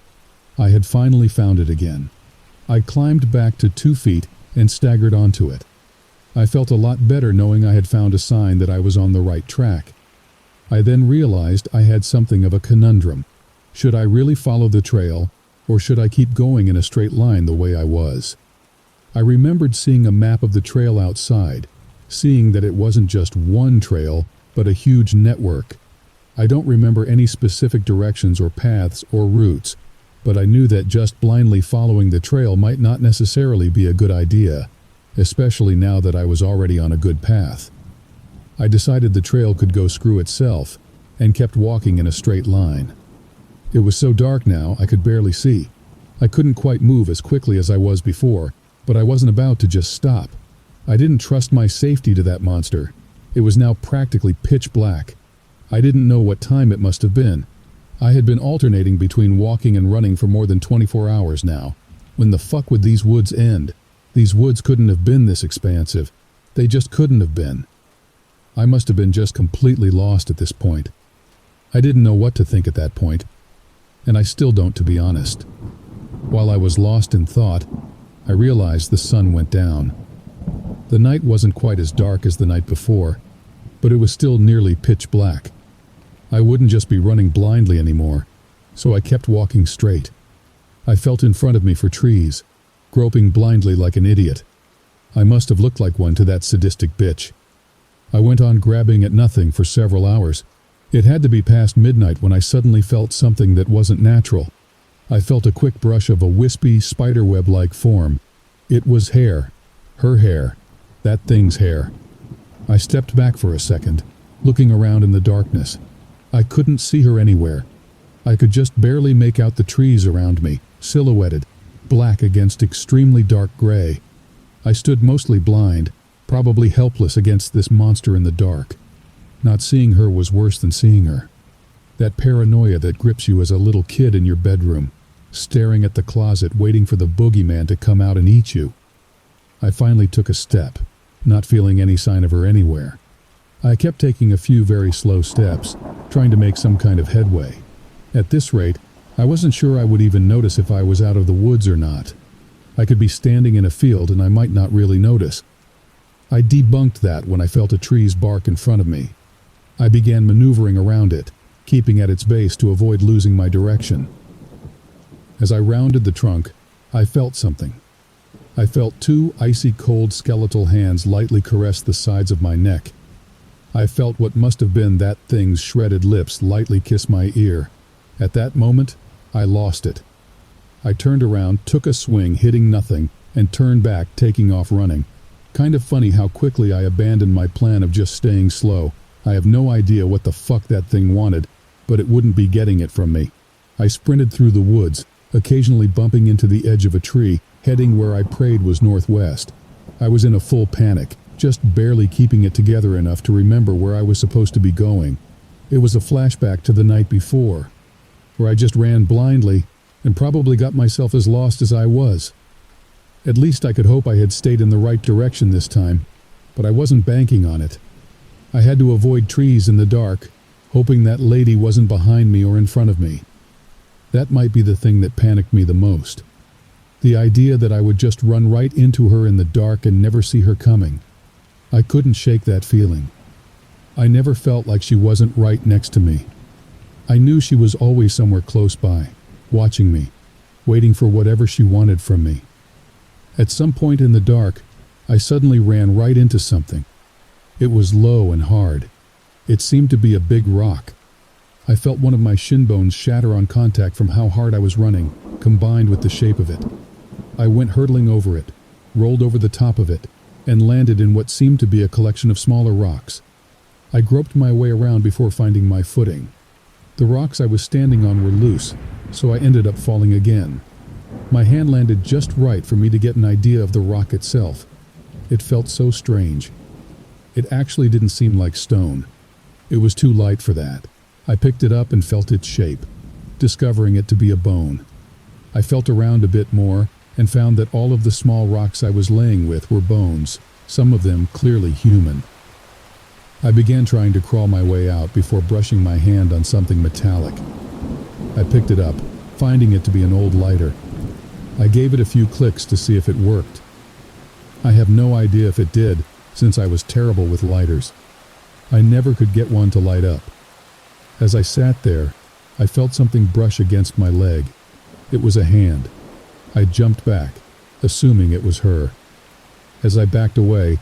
I had finally found it again. I climbed back to 2 feet and staggered onto it. I felt a lot better knowing I had found a sign that I was on the right track. I then realized I had something of a conundrum. Should I really follow the trail, or should I keep going in a straight line the way I was? I remembered seeing a map of the trail outside, seeing that it wasn't just one trail, but a huge network. I don't remember any specific directions or paths or routes, but I knew that just blindly following the trail might not necessarily be a good idea, especially now that I was already on a good path. I decided the trail could go screw itself, and kept walking in a straight line. It was so dark now I could barely see. I couldn't quite move as quickly as I was before, but I wasn't about to just stop. I didn't trust my safety to that monster. It was now practically pitch black. I didn't know what time it must have been. I had been alternating between walking and running for more than 24 hours now. When the fuck would these woods end? These woods couldn't have been this expansive. They just couldn't have been. I must have been just completely lost at this point. I didn't know what to think at that point, and I still don't, to be honest. While I was lost in thought, I realized the sun went down. The night wasn't quite as dark as the night before, but it was still nearly pitch black. I wouldn't just be running blindly anymore, so I kept walking straight. I felt in front of me for trees, groping blindly like an idiot. I must have looked like one to that sadistic bitch. I went on grabbing at nothing for several hours. It had to be past midnight when I suddenly felt something that wasn't natural. I felt a quick brush of a wispy, spiderweb-like form. It was hair. Her hair. That thing's hair. I stepped back for a second, looking around in the darkness. I couldn't see her anywhere. I could just barely make out the trees around me, silhouetted, black against extremely dark gray. I stood mostly blind, probably helpless against this monster in the dark. Not seeing her was worse than seeing her. That paranoia that grips you as a little kid in your bedroom, staring at the closet waiting for the boogeyman to come out and eat you. I finally took a step, not feeling any sign of her anywhere. I kept taking a few very slow steps, trying to make some kind of headway. At this rate, I wasn't sure I would even notice if I was out of the woods or not. I could be standing in a field and I might not really notice. I debunked that when I felt a tree's bark in front of me. I began maneuvering around it, keeping at its base to avoid losing my direction. As I rounded the trunk, I felt something. I felt 2 icy cold skeletal hands lightly caress the sides of my neck. I felt what must have been that thing's shredded lips lightly kiss my ear. At that moment, I lost it. I turned around, took a swing, hitting nothing, and turned back, taking off running. Kind of funny how quickly I abandoned my plan of just staying slow. I have no idea what the fuck that thing wanted, but it wouldn't be getting it from me. I sprinted through the woods, occasionally bumping into the edge of a tree, heading where I prayed was northwest. I was in a full panic, just barely keeping it together enough to remember where I was supposed to be going. It was a flashback to the night before, where I just ran blindly and probably got myself as lost as I was. At least I could hope I had stayed in the right direction this time, but I wasn't banking on it. I had to avoid trees in the dark, hoping that lady wasn't behind me or in front of me. That might be the thing that panicked me the most. The idea that I would just run right into her in the dark and never see her coming. I couldn't shake that feeling. I never felt like she wasn't right next to me. I knew she was always somewhere close by, watching me, waiting for whatever she wanted from me. At some point in the dark, I suddenly ran right into something. It was low and hard. It seemed to be a big rock. I felt one of my shin bones shatter on contact from how hard I was running, combined with the shape of it. I went hurtling over it, rolled over the top of it, and landed in what seemed to be a collection of smaller rocks. I groped my way around before finding my footing. The rocks I was standing on were loose, so I ended up falling again. My hand landed just right for me to get an idea of the rock itself. It felt so strange. It actually didn't seem like stone. It was too light for that. I picked it up and felt its shape, discovering it to be a bone. I felt around a bit more and found that all of the small rocks I was laying with were bones, some of them clearly human. I began trying to crawl my way out before brushing my hand on something metallic. I picked it up, finding it to be an old lighter. I gave it a few clicks to see if it worked. I have no idea if it did, since I was terrible with lighters. I never could get one to light up. As I sat there, I felt something brush against my leg. It was a hand. I jumped back, assuming it was her. As I backed away,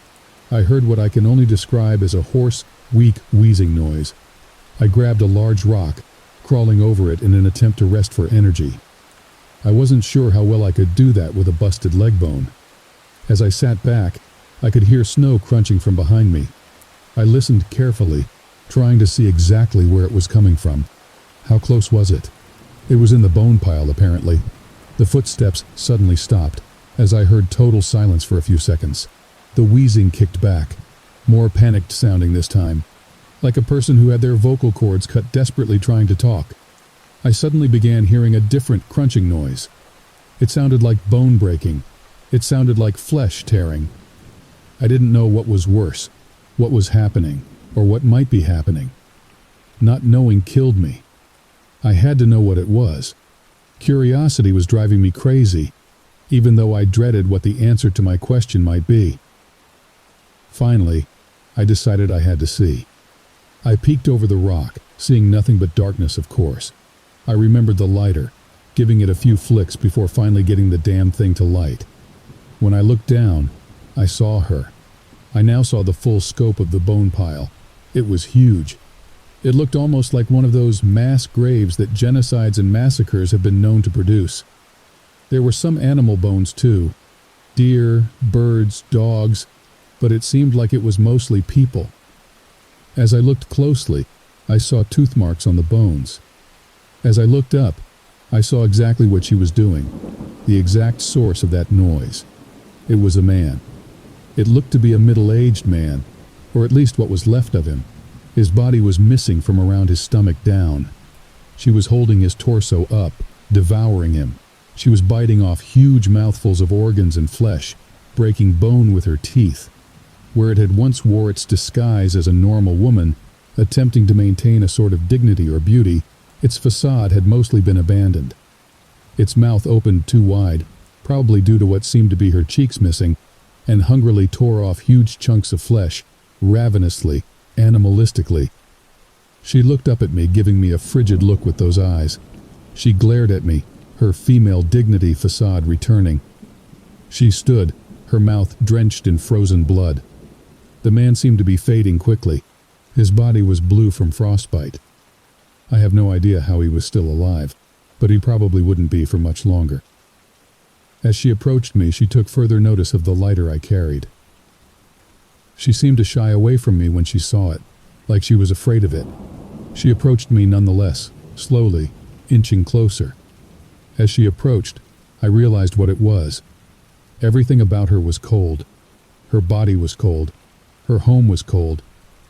I heard what I can only describe as a hoarse, weak, wheezing noise. I grabbed a large rock, crawling over it in an attempt to rest for energy. I wasn't sure how well I could do that with a busted leg bone. As I sat back, I could hear snow crunching from behind me. I listened carefully, trying to see exactly where it was coming from. How close was it? It was in the bone pile, apparently. The footsteps suddenly stopped, as I heard total silence for a few seconds. The wheezing kicked back, more panicked sounding this time, like a person who had their vocal cords cut desperately trying to talk. I suddenly began hearing a different crunching noise. It sounded like bone breaking. It sounded like flesh tearing. I didn't know what was worse, what was happening, or what might be happening. Not knowing killed me. I had to know what it was. Curiosity was driving me crazy, even though I dreaded what the answer to my question might be. Finally, I decided I had to see. I peeked over the rock, seeing nothing but darkness, of course. I remembered the lighter, giving it a few flicks before finally getting the damn thing to light. When I looked down, I saw her. I now saw the full scope of the bone pile. It was huge. It looked almost like one of those mass graves that genocides and massacres have been known to produce. There were some animal bones too. Deer, birds, dogs, but it seemed like it was mostly people. As I looked closely, I saw tooth marks on the bones. As I looked up, I saw exactly what she was doing, the exact source of that noise. It was a man. It looked to be a middle-aged man, or at least what was left of him. His body was missing from around his stomach down. She was holding his torso up, devouring him. She was biting off huge mouthfuls of organs and flesh, breaking bone with her teeth. Where it had once wore its disguise as a normal woman, attempting to maintain a sort of dignity or beauty, its facade had mostly been abandoned. Its mouth opened too wide, probably due to what seemed to be her cheeks missing, and hungrily tore off huge chunks of flesh, ravenously, animalistically. She looked up at me, giving me a frigid look with those eyes. She glared at me, her female dignity facade returning. She stood, her mouth drenched in frozen blood. The man seemed to be fading quickly. His body was blue from frostbite. I have no idea how he was still alive, but he probably wouldn't be for much longer. As she approached me, she took further notice of the lighter I carried. She seemed to shy away from me when she saw it, like she was afraid of it. She approached me nonetheless, slowly, inching closer. As she approached, I realized what it was. Everything about her was cold. Her body was cold. Her home was cold.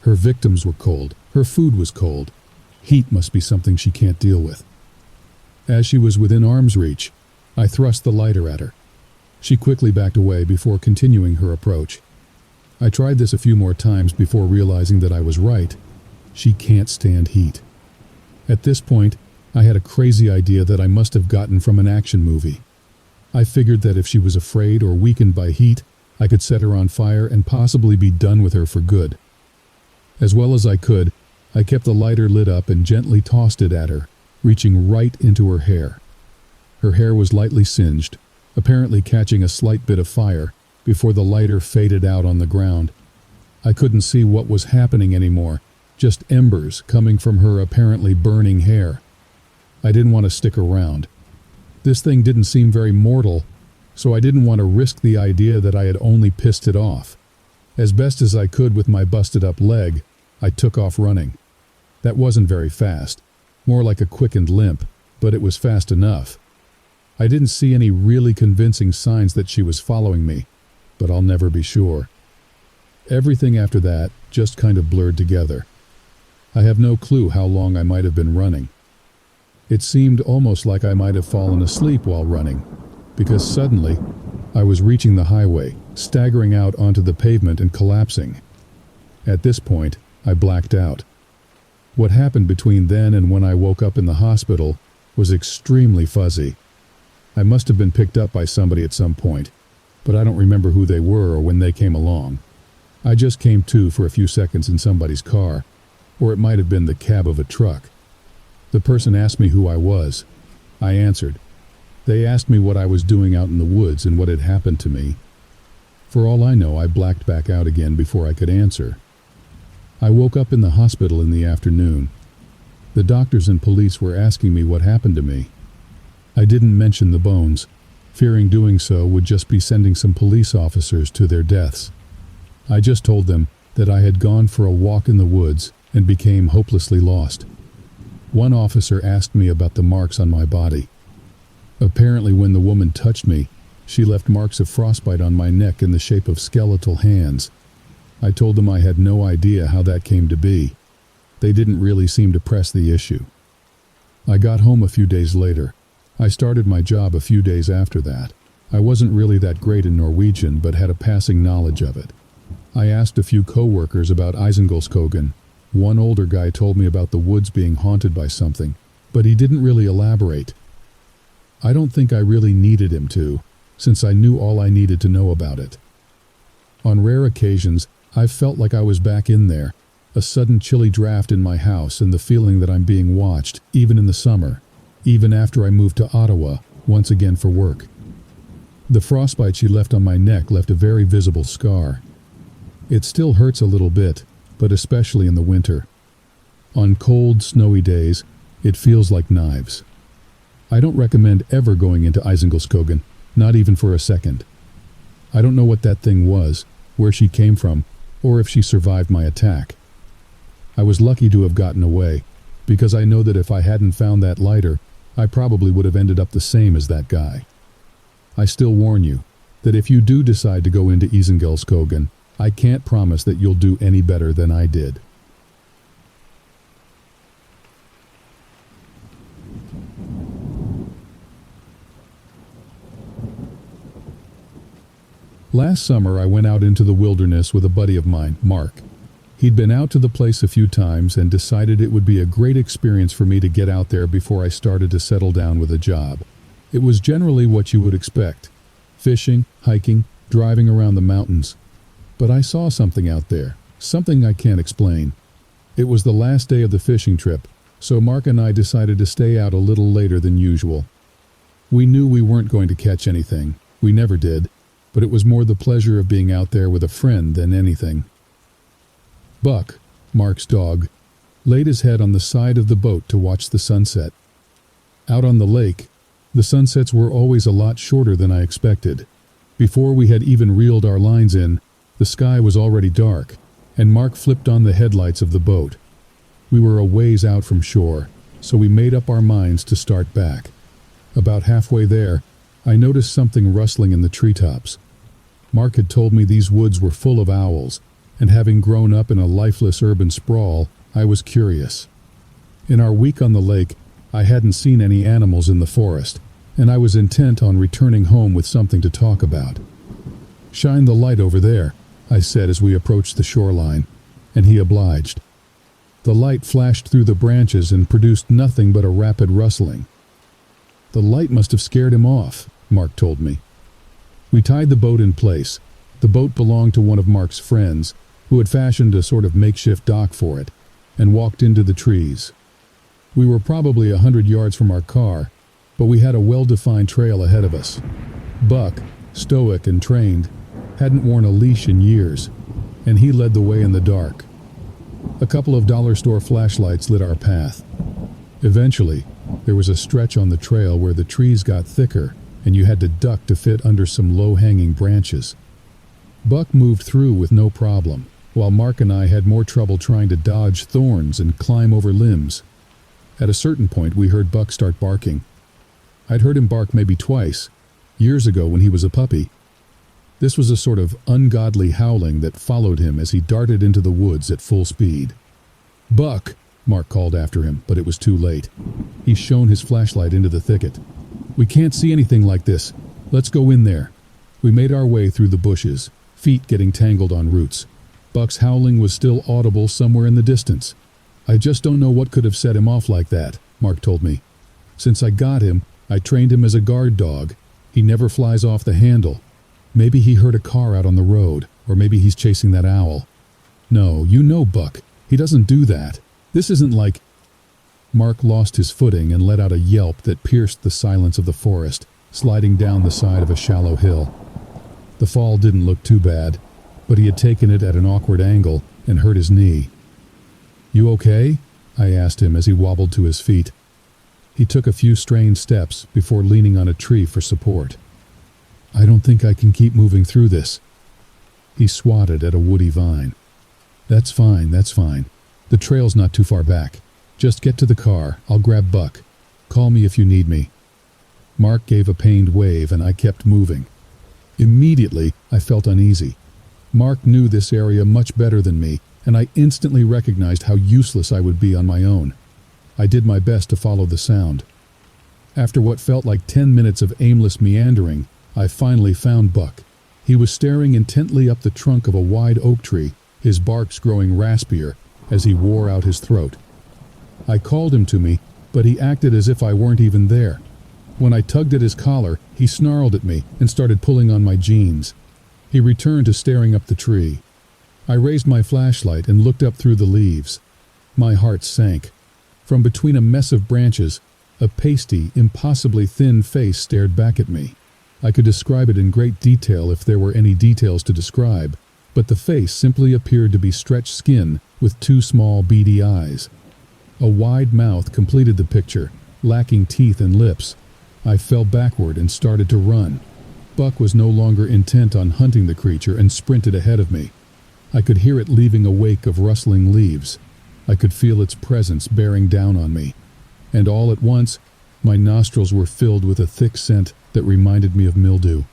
Her victims were cold. Her food was cold. Heat must be something she can't deal with. As she was within arm's reach, I thrust the lighter at her. She quickly backed away before continuing her approach. I tried this a few more times before realizing that I was right. She can't stand heat. At this point, I had a crazy idea that I must have gotten from an action movie. I figured that if she was afraid or weakened by heat, I could set her on fire and possibly be done with her for good. As well as I could, I kept the lighter lit up and gently tossed it at her, reaching right into her hair. Her hair was lightly singed, apparently catching a slight bit of fire before the lighter faded out on the ground. I couldn't see what was happening anymore, just embers coming from her apparently burning hair. I didn't want to stick around. This thing didn't seem very mortal, so I didn't want to risk the idea that I had only pissed it off. As best as I could with my busted-up leg, I took off running. That wasn't very fast, more like a quickened limp, but it was fast enough. I didn't see any really convincing signs that she was following me, but I'll never be sure. Everything after that just kind of blurred together. I have no clue how long I might have been running. It seemed almost like I might have fallen asleep while running, because suddenly I was reaching the highway, staggering out onto the pavement and collapsing. At this point, I blacked out. What happened between then and when I woke up in the hospital was extremely fuzzy. I must have been picked up by somebody at some point, but I don't remember who they were or when they came along. I just came to for a few seconds in somebody's car, or it might have been the cab of a truck. The person asked me who I was. I answered. They asked me what I was doing out in the woods and what had happened to me. For all I know, I blacked back out again before I could answer. I woke up in the hospital in the afternoon. The doctors and police were asking me what happened to me. I didn't mention the bones, fearing doing so would just be sending some police officers to their deaths. I just told them that I had gone for a walk in the woods and became hopelessly lost. One officer asked me about the marks on my body. Apparently when the woman touched me, she left marks of frostbite on my neck in the shape of skeletal hands. I told them I had no idea how that came to be. They didn't really seem to press the issue. I got home a few days later. I started my job a few days after that. I wasn't really that great in Norwegian, but had a passing knowledge of it. I asked a few co-workers about Isengolskogen. One older guy told me about the woods being haunted by something, but he didn't really elaborate. I don't think I really needed him to, since I knew all I needed to know about it. On rare occasions, I've felt like I was back in there, a sudden chilly draft in my house and the feeling that I'm being watched, even in the summer, even after I moved to Ottawa, once again for work. The frostbite she left on my neck left a very visible scar. It still hurts a little bit, but especially in the winter. On cold, snowy days, it feels like knives. I don't recommend ever going into Isengolskogen, not even for a second. I don't know what that thing was, where she came from, or if she survived my attack. I was lucky to have gotten away, because I know that if I hadn't found that lighter, I probably would have ended up the same as that guy. I still warn you that if you do decide to go into Isengolskogen, I can't promise that you'll do any better than I did. Last summer I went out into the wilderness with a buddy of mine, Mark. He'd been out to the place a few times and decided it would be a great experience for me to get out there before I started to settle down with a job. It was generally what you would expect: fishing, hiking, driving around the mountains. But I saw something out there, something I can't explain. It was the last day of the fishing trip, so Mark and I decided to stay out a little later than usual. We knew we weren't going to catch anything. We never did, but it was more the pleasure of being out there with a friend than anything. Buck, Mark's dog, laid his head on the side of the boat to watch the sunset. Out on the lake, the sunsets were always a lot shorter than I expected. Before we had even reeled our lines in, the sky was already dark, and Mark flipped on the headlights of the boat. We were a ways out from shore, so we made up our minds to start back. About halfway there, I noticed something rustling in the treetops. Mark had told me these woods were full of owls, and having grown up in a lifeless urban sprawl, I was curious. In our week on the lake, I hadn't seen any animals in the forest, and I was intent on returning home with something to talk about. "Shine the light over there," I said as we approached the shoreline, and he obliged. The light flashed through the branches and produced nothing but a rapid rustling. "The light must have scared him off," Mark told me. We tied the boat in place. The boat belonged to one of Mark's friends, who had fashioned a sort of makeshift dock for it, and walked into the trees. We were probably 100 yards from our car, but we had a well-defined trail ahead of us. Buck, stoic and trained, hadn't worn a leash in years, and he led the way in the dark. A couple of dollar store flashlights lit our path. Eventually, there was a stretch on the trail where the trees got thicker and you had to duck to fit under some low-hanging branches. Buck moved through with no problem, while Mark and I had more trouble trying to dodge thorns and climb over limbs. At a certain point, we heard Buck start barking. I'd heard him bark maybe twice, years ago when he was a puppy. This was a sort of ungodly howling that followed him as he darted into the woods at full speed. "Buck!" Mark called after him, but it was too late. He shone his flashlight into the thicket. "We can't see anything like this. Let's go in there." We made our way through the bushes, feet getting tangled on roots. Buck's howling was still audible somewhere in the distance. "I just don't know what could have set him off like that," Mark told me. "Since I got him, I trained him as a guard dog. He never flies off the handle. Maybe he heard a car out on the road, or maybe he's chasing that owl." "No, you know Buck. He doesn't do that. This isn't like—" Mark lost his footing and let out a yelp that pierced the silence of the forest, sliding down the side of a shallow hill. The fall didn't look too bad, but he had taken it at an awkward angle and hurt his knee. "You okay?" I asked him as he wobbled to his feet. He took a few strained steps before leaning on a tree for support. "I don't think I can keep moving through this." He swatted at a woody vine. That's fine. The trail's not too far back. Just get to the car. I'll grab Buck. Call me if you need me." Mark gave a pained wave and I kept moving. Immediately, I felt uneasy. Mark knew this area much better than me, and I instantly recognized how useless I would be on my own. I did my best to follow the sound. After what felt like 10 minutes of aimless meandering, I finally found Buck. He was staring intently up the trunk of a wide oak tree, his barks growing raspier as he wore out his throat. I called him to me, but he acted as if I weren't even there. When I tugged at his collar, he snarled at me and started pulling on my jeans. He returned to staring up the tree. I raised my flashlight and looked up through the leaves. My heart sank. From between a mess of branches, a pasty, impossibly thin face stared back at me. I could describe it in great detail if there were any details to describe, but the face simply appeared to be stretched skin with two small beady eyes. A wide mouth completed the picture, lacking teeth and lips. I fell backward and started to run. Buck was no longer intent on hunting the creature and sprinted ahead of me. I could hear it leaving a wake of rustling leaves. I could feel its presence bearing down on me. And all at once, my nostrils were filled with a thick scent that reminded me of mildew.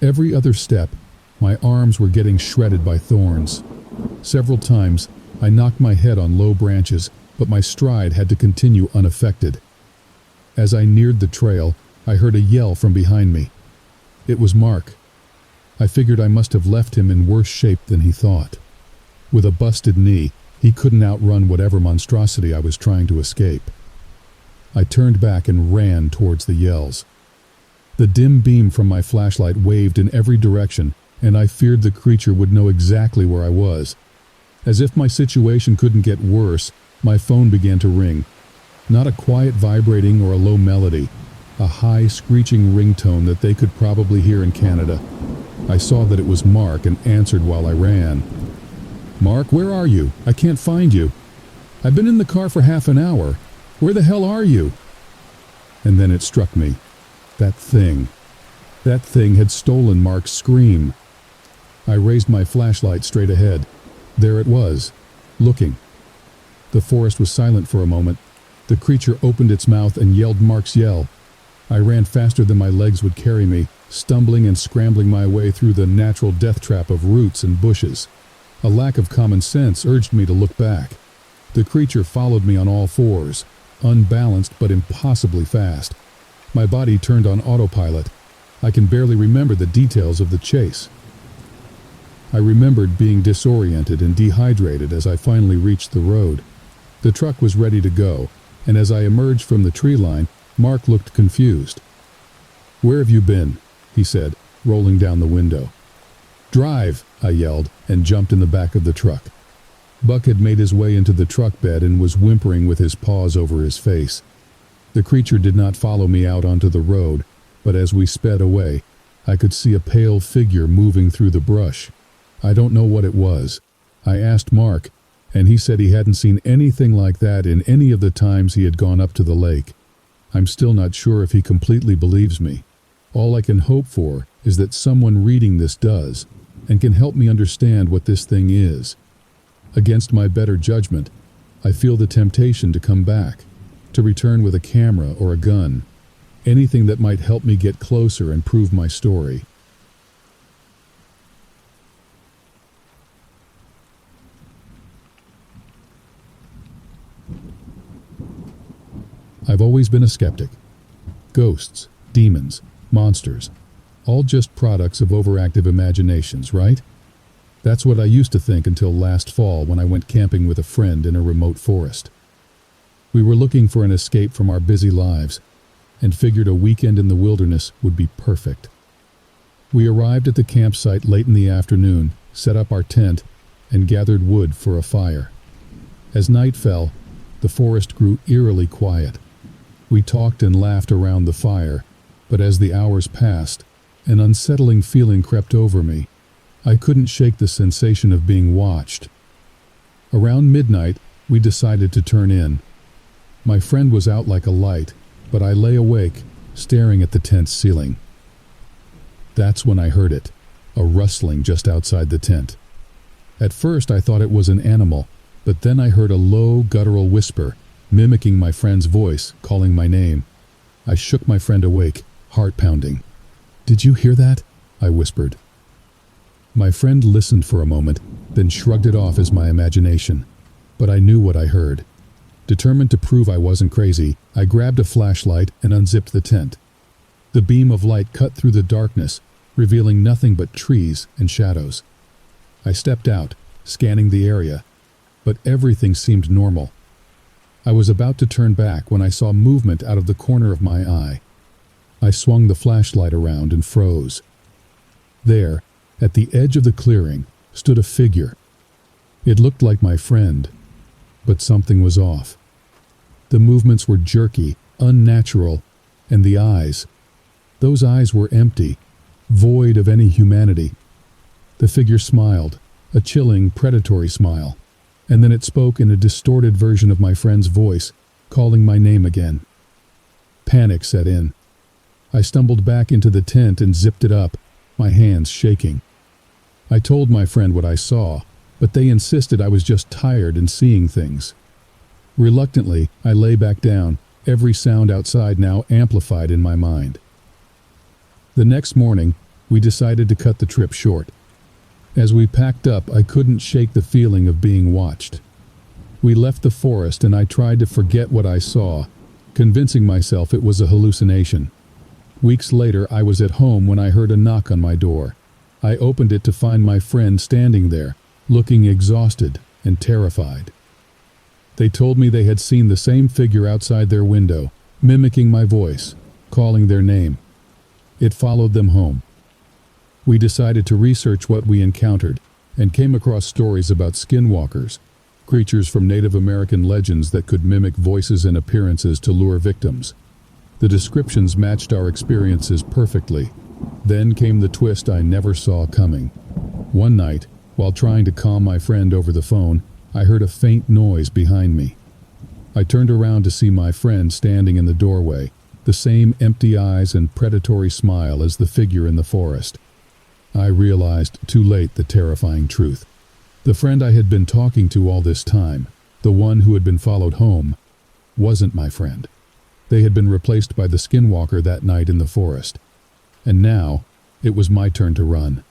Every other step, my arms were getting shredded by thorns. Several times, I knocked my head on low branches, but my stride had to continue unaffected. As I neared the trail, I heard a yell from behind me. It was Mark. I figured I must have left him in worse shape than he thought. With a busted knee, he couldn't outrun whatever monstrosity I was trying to escape. I turned back and ran towards the yells. The dim beam from my flashlight waved in every direction, and I feared the creature would know exactly where I was. As if my situation couldn't get worse, my phone began to ring. Not a quiet vibrating or a low melody, a high screeching ringtone that they could probably hear in Canada. I saw that it was Mark and answered while I ran. "Mark, where are you? I can't find you. I've been in the car for half an hour. Where the hell are you?" And then it struck me. That thing had stolen Mark's scream. I raised my flashlight straight ahead. There it was, looking. The forest was silent for a moment. The creature opened its mouth and yelled Mark's yell. I ran faster than my legs would carry me, stumbling and scrambling my way through the natural death trap of roots and bushes. A lack of common sense urged me to look back. The creature followed me on all fours, unbalanced but impossibly fast. My body turned on autopilot. I can barely remember the details of the chase. I remembered being disoriented and dehydrated as I finally reached the road. The truck was ready to go, and as I emerged from the tree line, Mark looked confused. "Where have you been?" he said, rolling down the window. "Drive!" I yelled, and jumped in the back of the truck. Buck had made his way into the truck bed and was whimpering with his paws over his face. The creature did not follow me out onto the road, but as we sped away, I could see a pale figure moving through the brush. I don't know what it was. I asked Mark, and he said he hadn't seen anything like that in any of the times he had gone up to the lake. I'm still not sure if he completely believes me. All I can hope for is that someone reading this does, and can help me understand what this thing is. Against my better judgment, I feel the temptation to come back, to return with a camera or a gun, anything that might help me get closer and prove my story. I've always been a skeptic. Ghosts, demons, monsters, all just products of overactive imaginations, right? That's what I used to think until last fall when I went camping with a friend in a remote forest. We were looking for an escape from our busy lives and figured a weekend in the wilderness would be perfect. We arrived at the campsite late in the afternoon, set up our tent, and gathered wood for a fire. As night fell, the forest grew eerily quiet. We talked and laughed around the fire, but as the hours passed, an unsettling feeling crept over me. I couldn't shake the sensation of being watched. Around midnight, we decided to turn in. My friend was out like a light, but I lay awake, staring at the tent's ceiling. That's when I heard it, a rustling just outside the tent. At first I thought it was an animal, but then I heard a low, guttural whisper, mimicking my friend's voice, calling my name. I shook my friend awake, heart pounding. "Did you hear that?" I whispered. My friend listened for a moment, then shrugged it off as my imagination. But I knew what I heard. Determined to prove I wasn't crazy, I grabbed a flashlight and unzipped the tent. The beam of light cut through the darkness, revealing nothing but trees and shadows. I stepped out, scanning the area, but everything seemed normal. I was about to turn back when I saw movement out of the corner of my eye. I swung the flashlight around and froze. There, at the edge of the clearing, stood a figure. It looked like my friend, but something was off. The movements were jerky, unnatural, and the eyes. Those eyes were empty, void of any humanity. The figure smiled, a chilling, predatory smile, and then it spoke in a distorted version of my friend's voice, calling my name again. Panic set in. I stumbled back into the tent and zipped it up, my hands shaking. I told my friend what I saw, but they insisted I was just tired and seeing things. Reluctantly, I lay back down, every sound outside now amplified in my mind. The next morning, we decided to cut the trip short. As we packed up, I couldn't shake the feeling of being watched. We left the forest and I tried to forget what I saw, convincing myself it was a hallucination. Weeks later, I was at home when I heard a knock on my door. I opened it to find my friend standing there, looking exhausted and terrified. They told me they had seen the same figure outside their window, mimicking my voice, calling their name. It followed them home. We decided to research what we encountered and came across stories about skinwalkers, creatures from Native American legends that could mimic voices and appearances to lure victims. The descriptions matched our experiences perfectly. Then came the twist I never saw coming. One night, while trying to calm my friend over the phone, I heard a faint noise behind me. I turned around to see my friend standing in the doorway, the same empty eyes and predatory smile as the figure in the forest. I realized too late the terrifying truth. The friend I had been talking to all this time, the one who had been followed home, wasn't my friend. They had been replaced by the Skinwalker that night in the forest. And now, it was my turn to run.